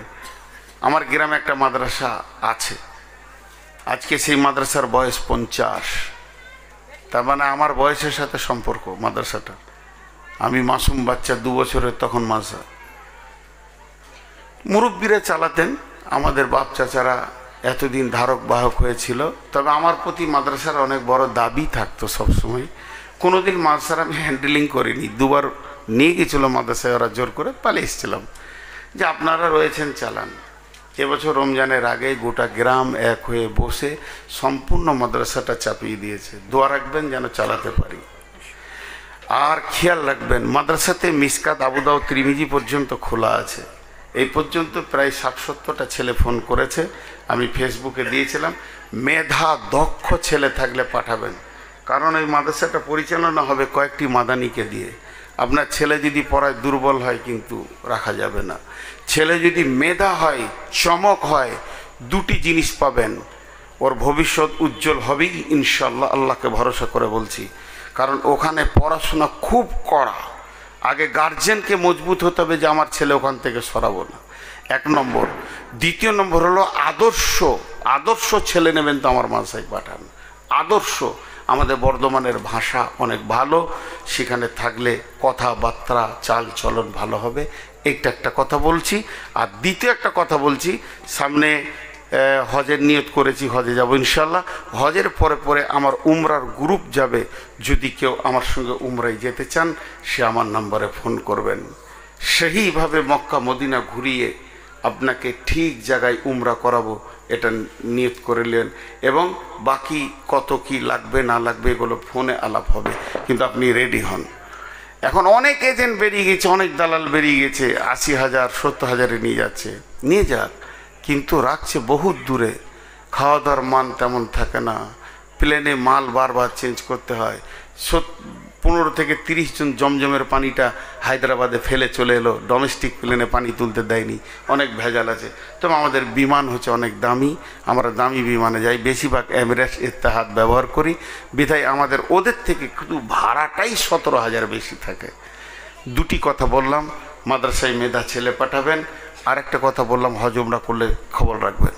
আমার গ্রামে একটা মাদ্রাসা আছে, আজকে সেই মাদ্রাসার বয়স 50। তার মানে আমার বয়সের সাথে সম্পর্ক মাদ্রাসাটা। আমি মাসুম বাচ্চা, 2 বছরের তখন মাদ্রাসা। মুরব্বীরা চালাতেন, আমাদের বাপ চাচারা এতদিন ধারক বাহক হয়েছিল। তবে আমার প্রতি মাদ্রাসার অনেক বড় দাবি থাকতো সবসময়। কোনোদিন মাদ্রাসার আমি হ্যান্ডেলিং করিনি। 2বার নিয়ে গেছিলো মাদ্রাসায়, ওরা জোর করে, পালিয়ে এসেছিলাম যে আপনারা রয়েছেন চালান। এবছর রমজানের আগে গোটা গ্রাম এক হয়ে বসে সম্পূর্ণ মাদ্রাসাটা চাপিয়ে দিয়েছে। দোয়া রাখবেন যেন চালাতে পারি। আর খেয়াল রাখবেন, মাদ্রাসাতে মিসকাত, আবু দাউদ, তিরমিজি পর্যন্ত খোলা আছে। এই পর্যন্ত প্রায় 60-70টা ছেলে ফোন করেছে, আমি ফেসবুকে দিয়েছিলাম। মেধা দক্ষ ছেলে থাকলে পাঠাবেন, কারণ এই মাদ্রাসাটা পরিচালনা হবে কয়েকটি মাদানিকে দিয়ে। আপনার ছেলে যদি পড়ায় দুর্বল হয় কিন্তু রাখা যাবে না। ছেলে যদি মেধা হয়, চমক হয়, দুটি জিনিস পাবেন, ওর ভবিষ্যৎ উজ্জ্বল হবেই ইনশাল্লাহ, আল্লাহকে ভরসা করে বলছি। কারণ ওখানে পড়াশোনা খুব কড়া। আগে গার্জেনকে মজবুত হতে হবে যে আমার ছেলে ওখান থেকে সরাবো না, 1 নম্বর। দ্বিতীয় নম্বর হলো আদর্শ ছেলে নেবেন তো আমার মাদ্রাসায় পাঠান। আদর্শ। আমাদের বর্ধমানের ভাষা অনেক ভালো, সেখানে থাকলে কথাবার্তা চাল চলন ভালো হবে। এইটা একটা কথা বলছি। আর দ্বিতীয় একটা কথা বলছি, সামনে হজের নিয়ত করেছি, হজে যাব ইনশাল্লাহ। হজের পরে পরে আমার উমরার গ্রুপ যাবে। যদি কেউ আমার সঙ্গে উমরায় যেতে চান, সে আমার নম্বরে ফোন করবেন। সেইভাবে মক্কা মদিনা ঘুরিয়ে আপনাকে ঠিক জায়গায় উমরা করাবো, এটা নিয়ত করলেন। এবং বাকি কত কি লাগবে না লাগবে এগুলো ফোনে আলাপ হবে, কিন্তু আপনি রেডি হন। এখন অনেক এজেন্ট বেরিয়ে গেছে, অনেক দালাল বেরিয়ে গেছে, 80,000 70,000-এ নিয়ে যাচ্ছে। নিয়ে যাক, কিন্তু রাখছে বহুত দূরে। খাওয়া দাওয়ার মান তেমন থাকে না, প্লেনে মাল বারবার চেঞ্জ করতে হয়। 15 থেকে 30 জন জমজমের পানিটা হায়দ্রাবাদে ফেলে চলে এলো, ডোমেস্টিক প্লেনে পানি তুলতে দেয়নি, অনেক ভেজাল আছে। তবে আমাদের বিমান হচ্ছে অনেক দামি, আমরা দামি বিমানে যাই, বেশিরভাগ এমিরেটস, ইত্তেহাদ ব্যবহার করি। বিধায় আমাদের ওদের থেকে শুধু ভাড়াটাই 17,000 বেশি থাকে। দুটি কথা বললাম, মাদ্রাসায় মেধা ছেলে পাঠাবেন। আর একটা কথা বললাম, হজ উমরা করলে খবর রাখবেন।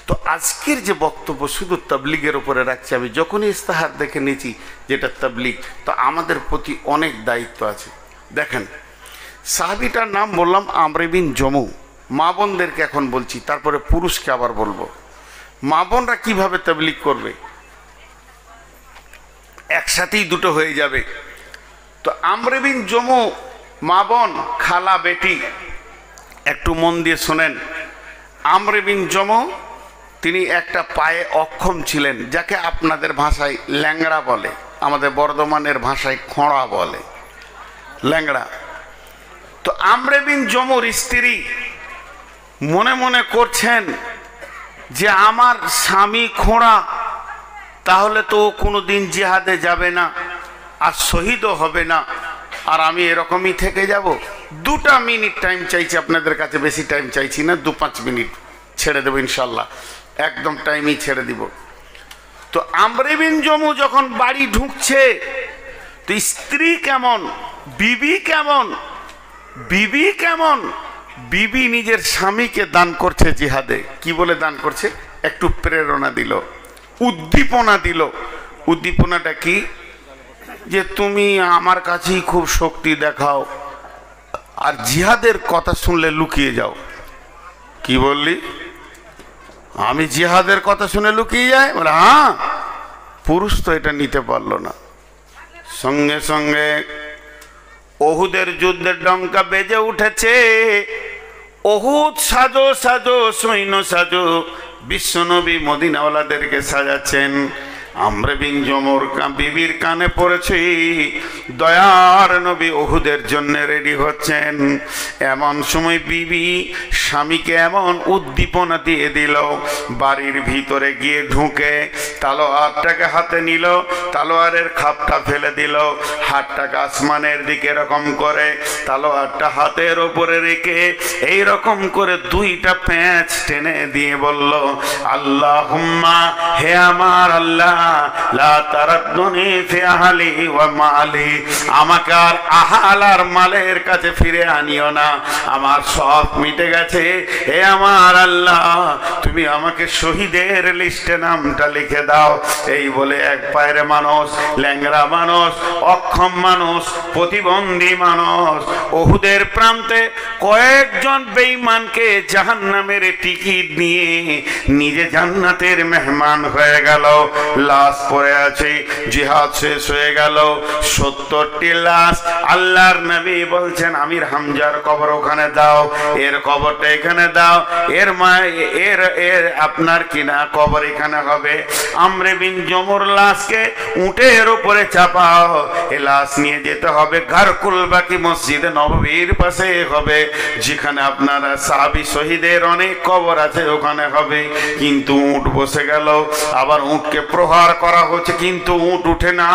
তো আজকের যে বক্তব্য শুধু তাবলীগের উপরে রাখছি। আমি যখনই ইস্তেহার দেখে নিয়েছি যেটা তাবলীগ, তো আমাদের প্রতি অনেক দায়িত্ব আছে। দেখেন, সাহাবীটার নাম বললাম আমর বিন জমু। মা বোনদেরকে এখন বলছি, তারপরে পুরুষকে আবার বলবো। মা বোনরা কীভাবে তাবলীগ করবে, একসাথেই দুটো হয়ে যাবে। তো আমর বিন জমু, মা বোন, খালা, বেটি, একটু মন দিয়ে শোনেন। আমর বিন জমু তিনি একটা পায়ে অক্ষম ছিলেন, যাকে আপনাদের ভাষায় ল্যাংড়া বলে, আমাদের বর্ধমানের ভাষায় খোঁড়া বলে, ল্যাংড়া। তো আমর বিন জমুর স্ত্রী মনে মনে করছেন যে আমার স্বামী খোঁড়া, তাহলে তো ও কোনোদিন জিহাদে যাবে না আর শহীদও হবে না, আর আমি এরকমই থেকে যাব। 2টা মিনিট টাইম চাইছি আপনাদের কাছে, বেশি টাইম চাইছি না, 2-5 মিনিট ছেড়ে দেবো ইনশাল্লাহ, একদম টাইমই ছেড়ে দিব। তো আমর বিন জমু যখন বাড়ি ঢুকছে, তো স্ত্রী কেমন, বিবি কেমন, বিবি নিজের স্বামীকে দান করছে জিহাদে। কি বলে দান করছে? একটু প্রেরণা দিল, উদ্দীপনা দিল। উদ্দীপনাটা কি? যে তুমি আমার কাছেই খুব শক্তি দেখাও, আর জিহাদের কথা শুনলে লুকিয়ে যাও। কি বললি? আমি জিহাদের কথা শুনে লুকিয়ে যাই? বলে হ্যাঁ। পুরুষ তো এটা নিতে পারলো না। সঙ্গে সঙ্গে ওহুদের যুদ্ধের ডঙ্কা বেজে উঠেছে। ওহুদ সাজো সাজো, সৈন্য সাজো। বিশ্বনবী মদিনাওয়ালাদেরকে সাজাচ্ছেন। আমর বিন জমুর বিবির কানে পড়েছে, দয়ার নবী ওহুদের জন্য রেডি হচ্ছেন। এমন সময় বিবি স্বামীকে এমন উদ্দীপনা দিয়ে দিল, বাড়ির ভিতরে গিয়ে ঢুকে তালোয়ারটাকে হাতে নিল, তালোয়ারের খাপটা ফেলে দিল, হাতটাকে আসমানের দিকে এরকম করে তালোয়ারটা হাতের ওপরে রেখে এই রকম করে 2টা প্যাঁচ টেনে দিয়ে বলল, আল্লাহুম্মা, হে আমার আল্লাহ, লা তারাদ্দুনি ফি আহলি ওয়া মালি, আমাকে আর আহাল আর মালের কাছে ফিরে আনিও না, আমার সব মিটে গেছে। হে আমার আল্লাহ, তুমি আমাকে শহীদের লিস্টে নামটা লিখে দাও। এই বলে এক পায়ের মানুষ, ল্যাংড়া মানুষ, অক্ষম মানুষ, প্রতিবন্ধী মানুষ ওহুদের প্রান্তে কয়েকজন বেঈমানকে জাহান্নামের টিকিট নিয়ে নিজে জান্নাতের মেহমান হয়ে গেল। লাশ পড়ে আছে, জিহাদ শেষ হয়ে গেল, 70 70টি লাশ। আল্লাহর নবী বলছেন আমির হামজার কবর ওখানে দাও, এর কবরটা এখানে দাও, এর মা এর আপনার কিনা কবর এখানে হবে। আমরে বিন জমুর লাশকে উটের উপরে চাপাও, এ লাশ নিয়ে যেতে হবে গারকুল বাকি মসজিদে নববীর পাশে হবে, যেখানে আপনারা সাহাবী শহীদের অনেক কবর আছে ওখানে হবে। কিন্তু উট বসে গেল, আবার উটকে প্রহার করা হচ্ছে কিন্তু উট উঠে না।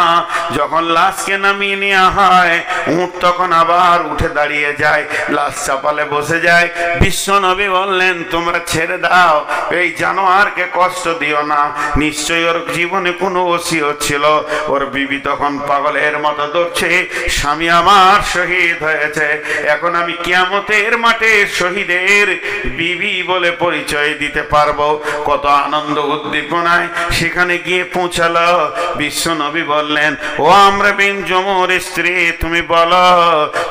যখন লাশকে নামিয়ে নেওয়া হয় উট তখন আবার উঠে দাঁড়িয়ে যায়, লাশ চাপালে বসে যায়। বিশ্ব নবী বললেন তোমরা ছেড়ে দাও, এই জানোয়ারকে কষ্ট দিও না, নিশ্চয়ই ওর জীবনে কোনো ওসিয়ত ছিল। ওর বিবি তখন পাগলের মতো দৌড়ছে, স্বামী আমার শহীদ হয়েছে, এখন আমি কিয়ামতের মাঠে শহীদের বিবি বলে পরিচয় দিতে পারবো। কত আনন্দ উদ্দীপনায় সেখানে গিয়ে পৌঁছালো। বিশ্ব নবী বললেন ও আমর বিন জমুর স্ত্রী, তুমি বলো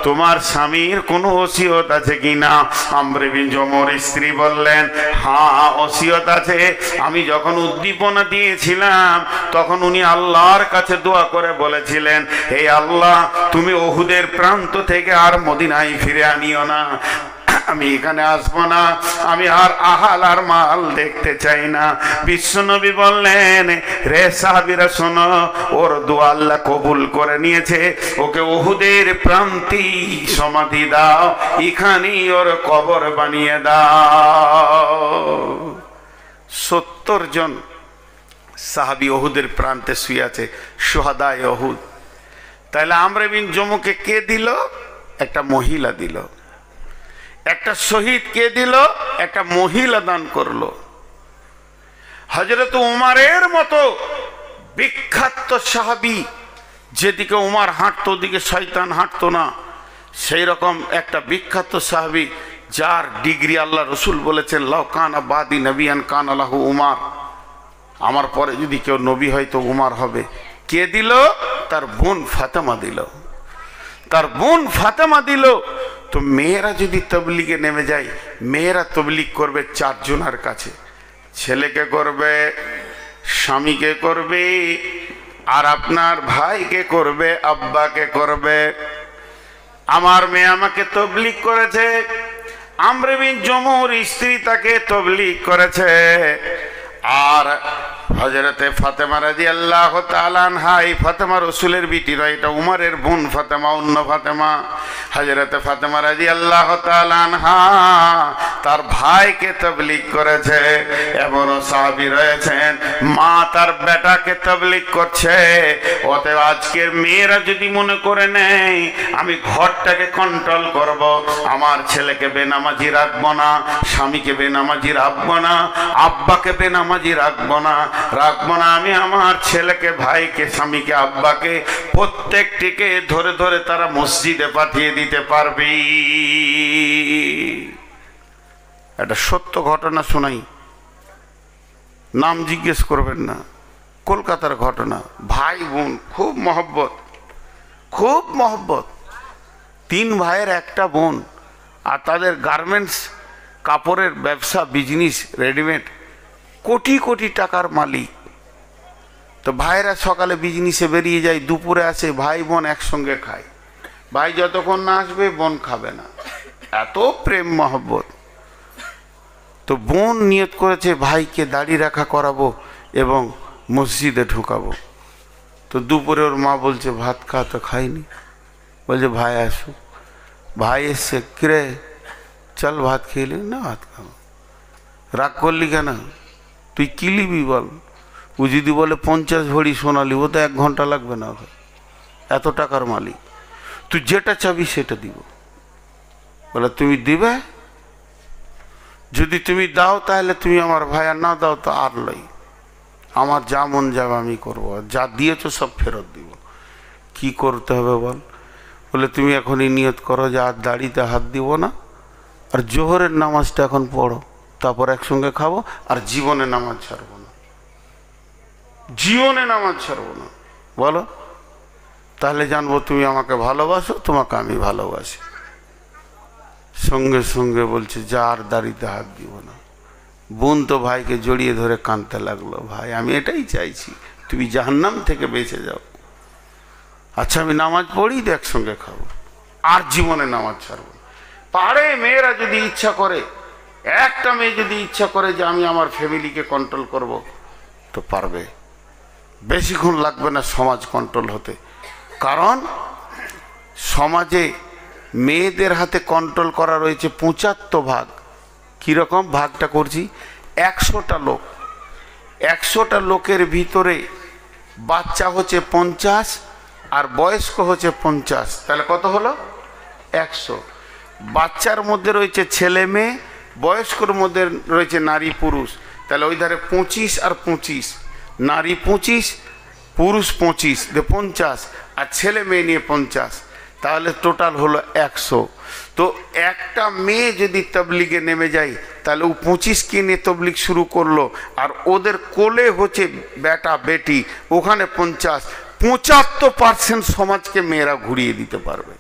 তোমার স্বামীর কোনো ওসিয়ত আছে কিনা? আমর বিন জমুর স্ত্রী বললেন হ্যাঁ ওসিয়ত আছে। আমি যখন উদ্দীপনা দিয়েছিলাম তখন উনি আল্লাহর কাছে দোয়া করে বলেছিলেন হে আল্লাহ তুমি ওহুদের প্রান্ত থেকে আর মদিনায় ফিরে আনিও না, আমি এখানে আসবো না, আমি আর আহাল আর মাল দেখতে চাই না। বিশ্বনবী বললেন রে সাহাবীরা শোনো, ওর দোয়া আল্লাহ কবুল করে নিয়েছে, ওকে ওহুদের প্রান্তি সমাধি দাও, এখানেই ওর কবর বানিয়ে দাও। 70 জন সাহাবী ওহুদের প্রান্তে শুয়ে আছে, শুহাদায়ে ওহুদ। তাহলে আমর বিন জমুকে কে দিল? একটা মহিলা দিল। একটা শহীদ কে দিল? একটা মহিলা দান করলো। হযরত উমারের মতো বিখ্যাত সাহাবী, যেদিকে উমার হাঁটতো ওদিকে শয়তান হাঁটতো না, সেই রকম একটা বিখ্যাত সাহাবী যার ডিগ্রি আল্লাহ রসুল বলেছেন লাউ কানা বাদি নবিয়ান কানা লাহু উমার, আমার পরে যদি কেউ নবী হয় তো উমার হবে। কে দিল? তার বোন ফাতেমা দিল। তার বোন ফাতেমা দিল। তো মেয়েরা যদি তবলিগে নেমে যায়, মেয়েরা তবলিগ করবে 4 জনের কাছে, ছেলেকে করবে, স্বামীকে করবে, আর আপনার ভাইকে করবে, আব্বাকে করবে। আমার মেয়ে আমাকে তবলিগ করেছে, আমর বিন জমুর স্ত্রী তাকে তবলিগ করেছে। আর হযরতে ফাতেমা রাদিয়াল্লাহু তাআলা আনহা, এই ফাতেমা রাসূলের বিটি নয়, এটা উমরের বোন ফাতেমা, অন্য ফাতেমা। হযরতে ফাতেমা রাদিয়াল্লাহু তাআলা আনহা তার ভাইকে তবলিগ করেছে। এমনও সাহাবী রয়েছেন মা তার বেটাকে তবলিগ করছে। অতএব আজকের মেয়েরা যদি মনে করে নেয় আমি ঘরটাকে কন্ট্রোল করব, আমার ছেলেকে বেনামাজি রাখবো না, স্বামীকে বেনামাজি রাখবো না, আব্বাকে বেনামাজি রাখবো না, আমি আমার ছেলেকে, ভাইকে, স্বামীকে, আব্বাকে প্রত্যেকটিকে ধরে ধরে তারা মসজিদে পাঠিয়ে দিতে পারবি। একটা সত্য ঘটনা শোনাই, নাম জিজ্ঞেস করবেন না, কলকাতার ঘটনা। ভাই বোন খুব মহব্বত, খুব মহব্বত, 3 ভাইয়ের একটা বোন, আর তাদের গার্মেন্টস কাপড়ের ব্যবসা, বিজনেস, রেডিমেড, কোটি কোটি টাকার মালিক। তো ভাইরা সকালে বিজনেসে বেরিয়ে যায়, দুপুরে আসে, ভাই বোন একসঙ্গে খায়। ভাই যতক্ষণ না আসবে বোন খাবে না, এত প্রেম মহব্বত। তো বোন নিয়ত করেছে ভাইকে দাড়ি রাখা করাবো এবং মসজিদে ঢুকাবো। তো দুপুরে ওর মা বলছে ভাত খা, তো খাইনি, বলছে ভাই আসুক। ভাই এসছে, কিরে চল ভাত খেয়ে না, ভাত খাবো। রাগ করলি কেন? তুই কি লিবি বল? ও যদি বলে 50 ভরি সোনালি, ও তো 1 ঘন্টা লাগবে না, এত টাকার মালিক। তুই যেটা চাবি সেটা দিব। বলে তুমি দিবে? যদি তুমি দাও তাহলে তুমি আমার ভাই, আর না দাও তো আর লই, আমার যা মন যাবে আমি করবো, যা দিয়েছো সব ফেরত দিব। কি করতে হবে বল? বলে তুমি এখনই নিয়ত করো যে আর দাড়িতে হাত দিব না, আর জোহরের নামাজটা এখন পড়ো, তারপর একসঙ্গে খাবো, আর জীবনে নামাজ ছাড়বো না, জীবনে নামাজ ছাড়বো না। বলো, তাহলে জানবো তুমি আমাকে ভালোবাসো, তোমাকে আমি ভালোবাসি। সঙ্গে সঙ্গে বলছে যা আর দাড়িতে হাত দিব না। বোন তো ভাইকে জড়িয়ে ধরে কাঁদতে লাগলো, ভাই আমি এটাই চাইছি, তুমি জাহান্নাম থেকে বেঁচে যাও। আচ্ছা আমি নামাজ পড়ি তো একসঙ্গে খাবো, আর জীবনে নামাজ ছাড়বো। পারে মেয়েরা যদি ইচ্ছা করে, একটা মেয়ে যদি ইচ্ছা করে যে আমি আমার ফ্যামিলিকে কন্ট্রোল করব, তো পারবে, বেশিক্ষণ লাগবে না সমাজ কন্ট্রোল হতে। কারণ সমাজে মেয়েদের হাতে কন্ট্রোল করা রয়েছে 75 ভাগ। কীরকম ভাগটা করছি? 100টা লোক, 100টা লোকের ভিতরে বাচ্চা হচ্ছে 50 আর বয়স্ক হচ্ছে 50, তাহলে কত হলো? 100। বাচ্চার মধ্যে রয়েছে ছেলে মেয়ে, বয়স্কর মধ্যে রয়েছে নারী পুরুষ, তাহলে ওই ধারে 25 আর 25, নারী 25 পুরুষ 25, 50, আর ছেলে মেয়ে নিয়ে 50, তাহলে টোটাল হলো 100। তো একটা মেয়ে যদি তবলিগে নেমে যায়, তাহলে ও 25কে নিয়ে তবলিগ শুরু করলো, আর ওদের কোলে হচ্ছে বেটা বেটি, ওখানে 50, 75% সমাজকে মেয়েরা ঘুরিয়ে দিতে পারবে।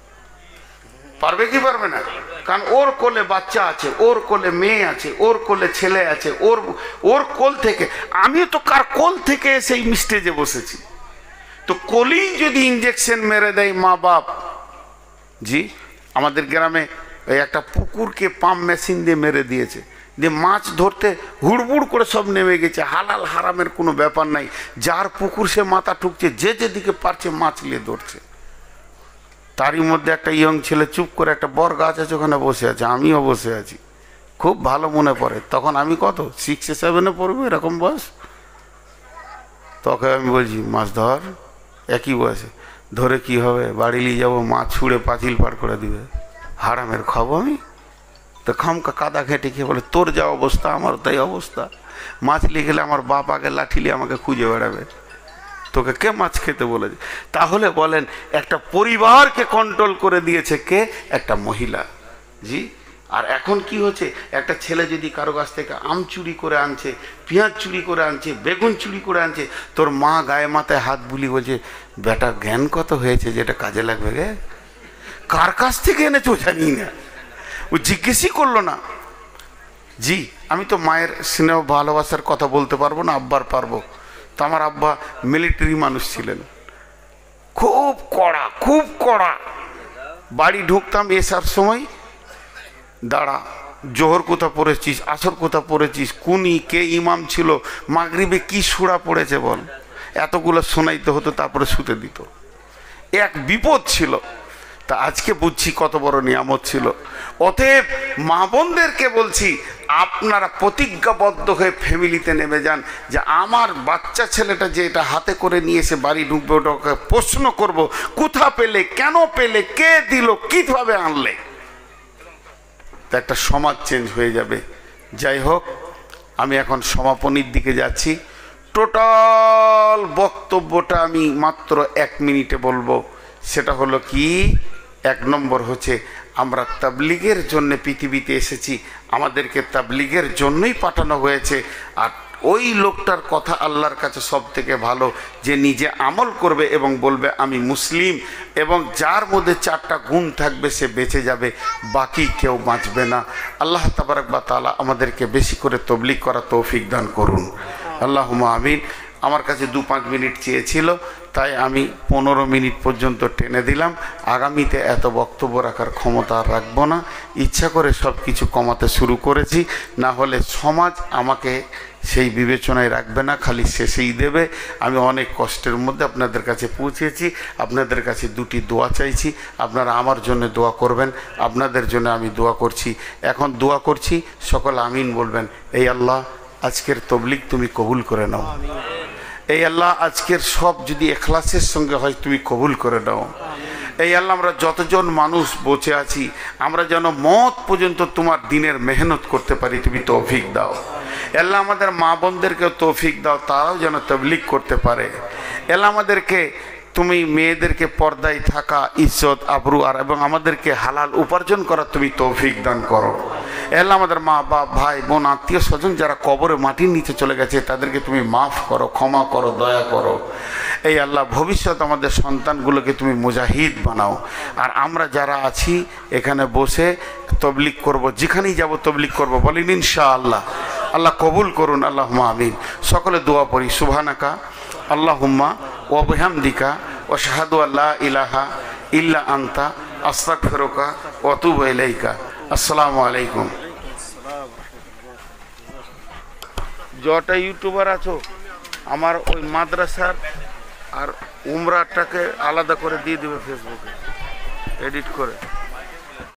পারবে কি পারবে না? কারণ ওর কোলে বাচ্চা আছে, ওর কোলে মেয়ে আছে, ওর কোলে ছেলে আছে, ওর কোল থেকে। আমিও তো কার কোল থেকে এসে এই স্টেজে বসেছি। তো কোলেই যদি ইঞ্জেকশন মেরে দেয় মা বাপ। জি, আমাদের গ্রামে ওই একটা পুকুরকে পাম্প মেশিন দিয়ে মেরে দিয়েছে, দিয়ে মাছ ধরতে হুড়বুড় করে সব নেমে গেছে। হালাল হারামের কোনো ব্যাপার নাই, যার পুকুর সে মাথা ঠুকছে, যে যেদিকে পারছে মাছ নিয়ে ধরছে। তারই মধ্যে একটা ইয়ং ছেলে চুপ করে, একটা বর গাছ আছে ওখানে বসে আছে, আমিও বসে আছি, খুব ভালো মনে পড়ে। তখন আমি কত 6-7 পড়বো, এরকম বয়স। তখন আমি বলছি মাছ ধর, একই বয়সে। ধরে কি হবে, বাড়ি নিয়ে যাবো, মাছ ছুঁড়ে পাঁচিল পার করে দিবে, হারামের খাবো আমি। তো খামকা কাদা ঘেঁটে খেয়ে বলে তোর যা অবস্থা আমার তাই অবস্থা। মাছ নিয়ে গেলে আমার বাপ আগে লাঠিলে আমাকে খুঁজে বেড়াবে, তোকে কে মাছ খেতে বলেছে? তাহলে বলেন একটা পরিবারকে কন্ট্রোল করে দিয়েছে কে? একটা মহিলা। জি, আর এখন কি হচ্ছে, একটা ছেলে যদি কারো কাছ থেকে আম চুরি করে আনছে, পেঁয়াজ চুরি করে আনছে, বেগুন চুরি করে আনছে, তোর মা গায়ে মাথায় হাত বুলি বলছে বেটা জ্ঞান কত হয়েছে যেটা কাজে লাগবে গে? কার কাছ থেকে এনেছো জানি না, ও জিজ্ঞেসই করলো না। জি, আমি তো মায়ের স্নেহ ভালোবাসার কথা বলতে পারবো না, আব্বার পারবো। তো আমার আব্বা মিলিটারি মানুষ ছিলেন, খুব কড়া, খুব কড়া। বাড়ি ঢুকতাম এসার সময়, দাঁড়া, জোহর কোথা পড়েছিস, আসর কোথা পড়েছিস, কুনি কে ইমাম ছিল, মাগরিবে কি সূরা পড়েছে বল, এতগুলো শোনাইতে হতো, তারপরে শুতে দিত। এক বিপদ ছিল। তা আজকে বুঝছি কত বড় নিয়ামত ছিল। অতএব মা বোনদেরকে বলছি, আপনারা প্রতিজ্ঞাবদ্ধ হয়ে ফ্যামিলিতে নেমে যান যে আমার বাচ্চা ছেলেটা যে এটা হাতে করে নিয়ে এসে বাড়ি ঢুকবে, ওটাকে প্রশ্ন করব কোথা পেলে, কেন পেলে, কে দিল, কিভাবে আনলে। তা একটা সমাজ চেঞ্জ হয়ে যাবে। যাই হোক, আমি এখন সমাপনীর দিকে যাচ্ছি। টোটাল বক্তব্যটা আমি মাত্র 1 মিনিটে বলবো। সেটা হলো কি, 1 নম্বর হচ্ছে আমরা তাবলিগের জন্য পৃথিবীতে এসেছি, আমাদেরকে তাবলিগের জন্যই পাঠানো হয়েছে। আর ওই লোকটার কথা আল্লাহর কাছে সব থেকে ভালো, যে নিজে আমল করবে এবং বলবে আমি মুসলিম, এবং যার মধ্যে 4টা গুণ থাকবে সে বেঁচে যাবে, বাকি কেউ বাঁচবে না। আল্লাহ তাবারক ওয়া তাআলা আমাদেরকে বেশি করে তবলিগ করা তৌফিক দান করুন, আল্লাহুম্মা আমিন। আমার কাছে 2-5 মিনিট চেয়েছিল, তাই আমি 15 মিনিট পর্যন্ত টেনে দিলাম। আগামীতে এত বক্তব্য রাখার ক্ষমতা আর রাখবো না, ইচ্ছা করে সব কিছু কমাতে শুরু করেছি, না হলে সমাজ আমাকে সেই বিবেচনায় রাখবে না, খালি শেষেই দেবে। আমি অনেক কষ্টের মধ্যে আপনাদের কাছে পৌঁছেছি, আপনাদের কাছে 2টি দোয়া চাইছি, আপনারা আমার জন্য দোয়া করবেন, আপনাদের জন্য আমি দোয়া করছি। এখন দোয়া করছি, সকল আমিন বলবেন। এই আল্লাহ, আজকের তবলিগ তুমি কবুল করে নাও। এই আল্লাহ, আজকের সব যদি এখলাসের সঙ্গে হয় তুমি কবুল করে নাও। এই আল্লাহ, আমরা যতজন মানুষ বসে আছি, আমরা যেন মত পর্যন্ত তোমার দিনের মেহনত করতে পারি, তুমি তৌফিক দাও। আল্লাহ, আমাদের মা বোনদেরকেও তৌফিক দাও, তারাও যেন তাবলীগ করতে পারে। আল্লাহ, আমাদেরকে তুমি মেয়েদেরকে পর্দায় থাকা, ইজ্জত, আবরু আর এবং আমাদেরকে হালাল উপার্জন করার তুমি তৌফিক দান করো। আল্লাহ, আমাদের মা বাপ, ভাই বোন, আত্মীয় স্বজন যারা কবরে মাটির নিচে চলে গেছে, তাদেরকে তুমি মাফ করো, ক্ষমা করো, দয়া করো। এই আল্লাহ, ভবিষ্যৎ আমাদের সন্তানগুলোকে তুমি মুজাহিদ বানাও। আর আমরা যারা আছি এখানে বসে তবলীগ করব, যেখানেই যাব তবলীগ করব, বলেন ইনশাআল্লাহ। আল্লাহ কবুল করুন, আল্লাহুম্মা আমিন। সকলে দোয়া পড়ি। সুবহানাকা আল্লাহুম্মা ওয়া বিহামদিকা আশহাদু আল্লা ইলাহা ইল্লা আনতা আস্তাগফিরুকা ওয়া আতুবু ইলাইকা। আসসালামু আলাইকুম। যটা ইউটিউবার আছো আমার ওই মাদ্রাসার আর উমরাটাকে আলাদা করে দিয়ে দেবে ফেসবুকে এডিট করে।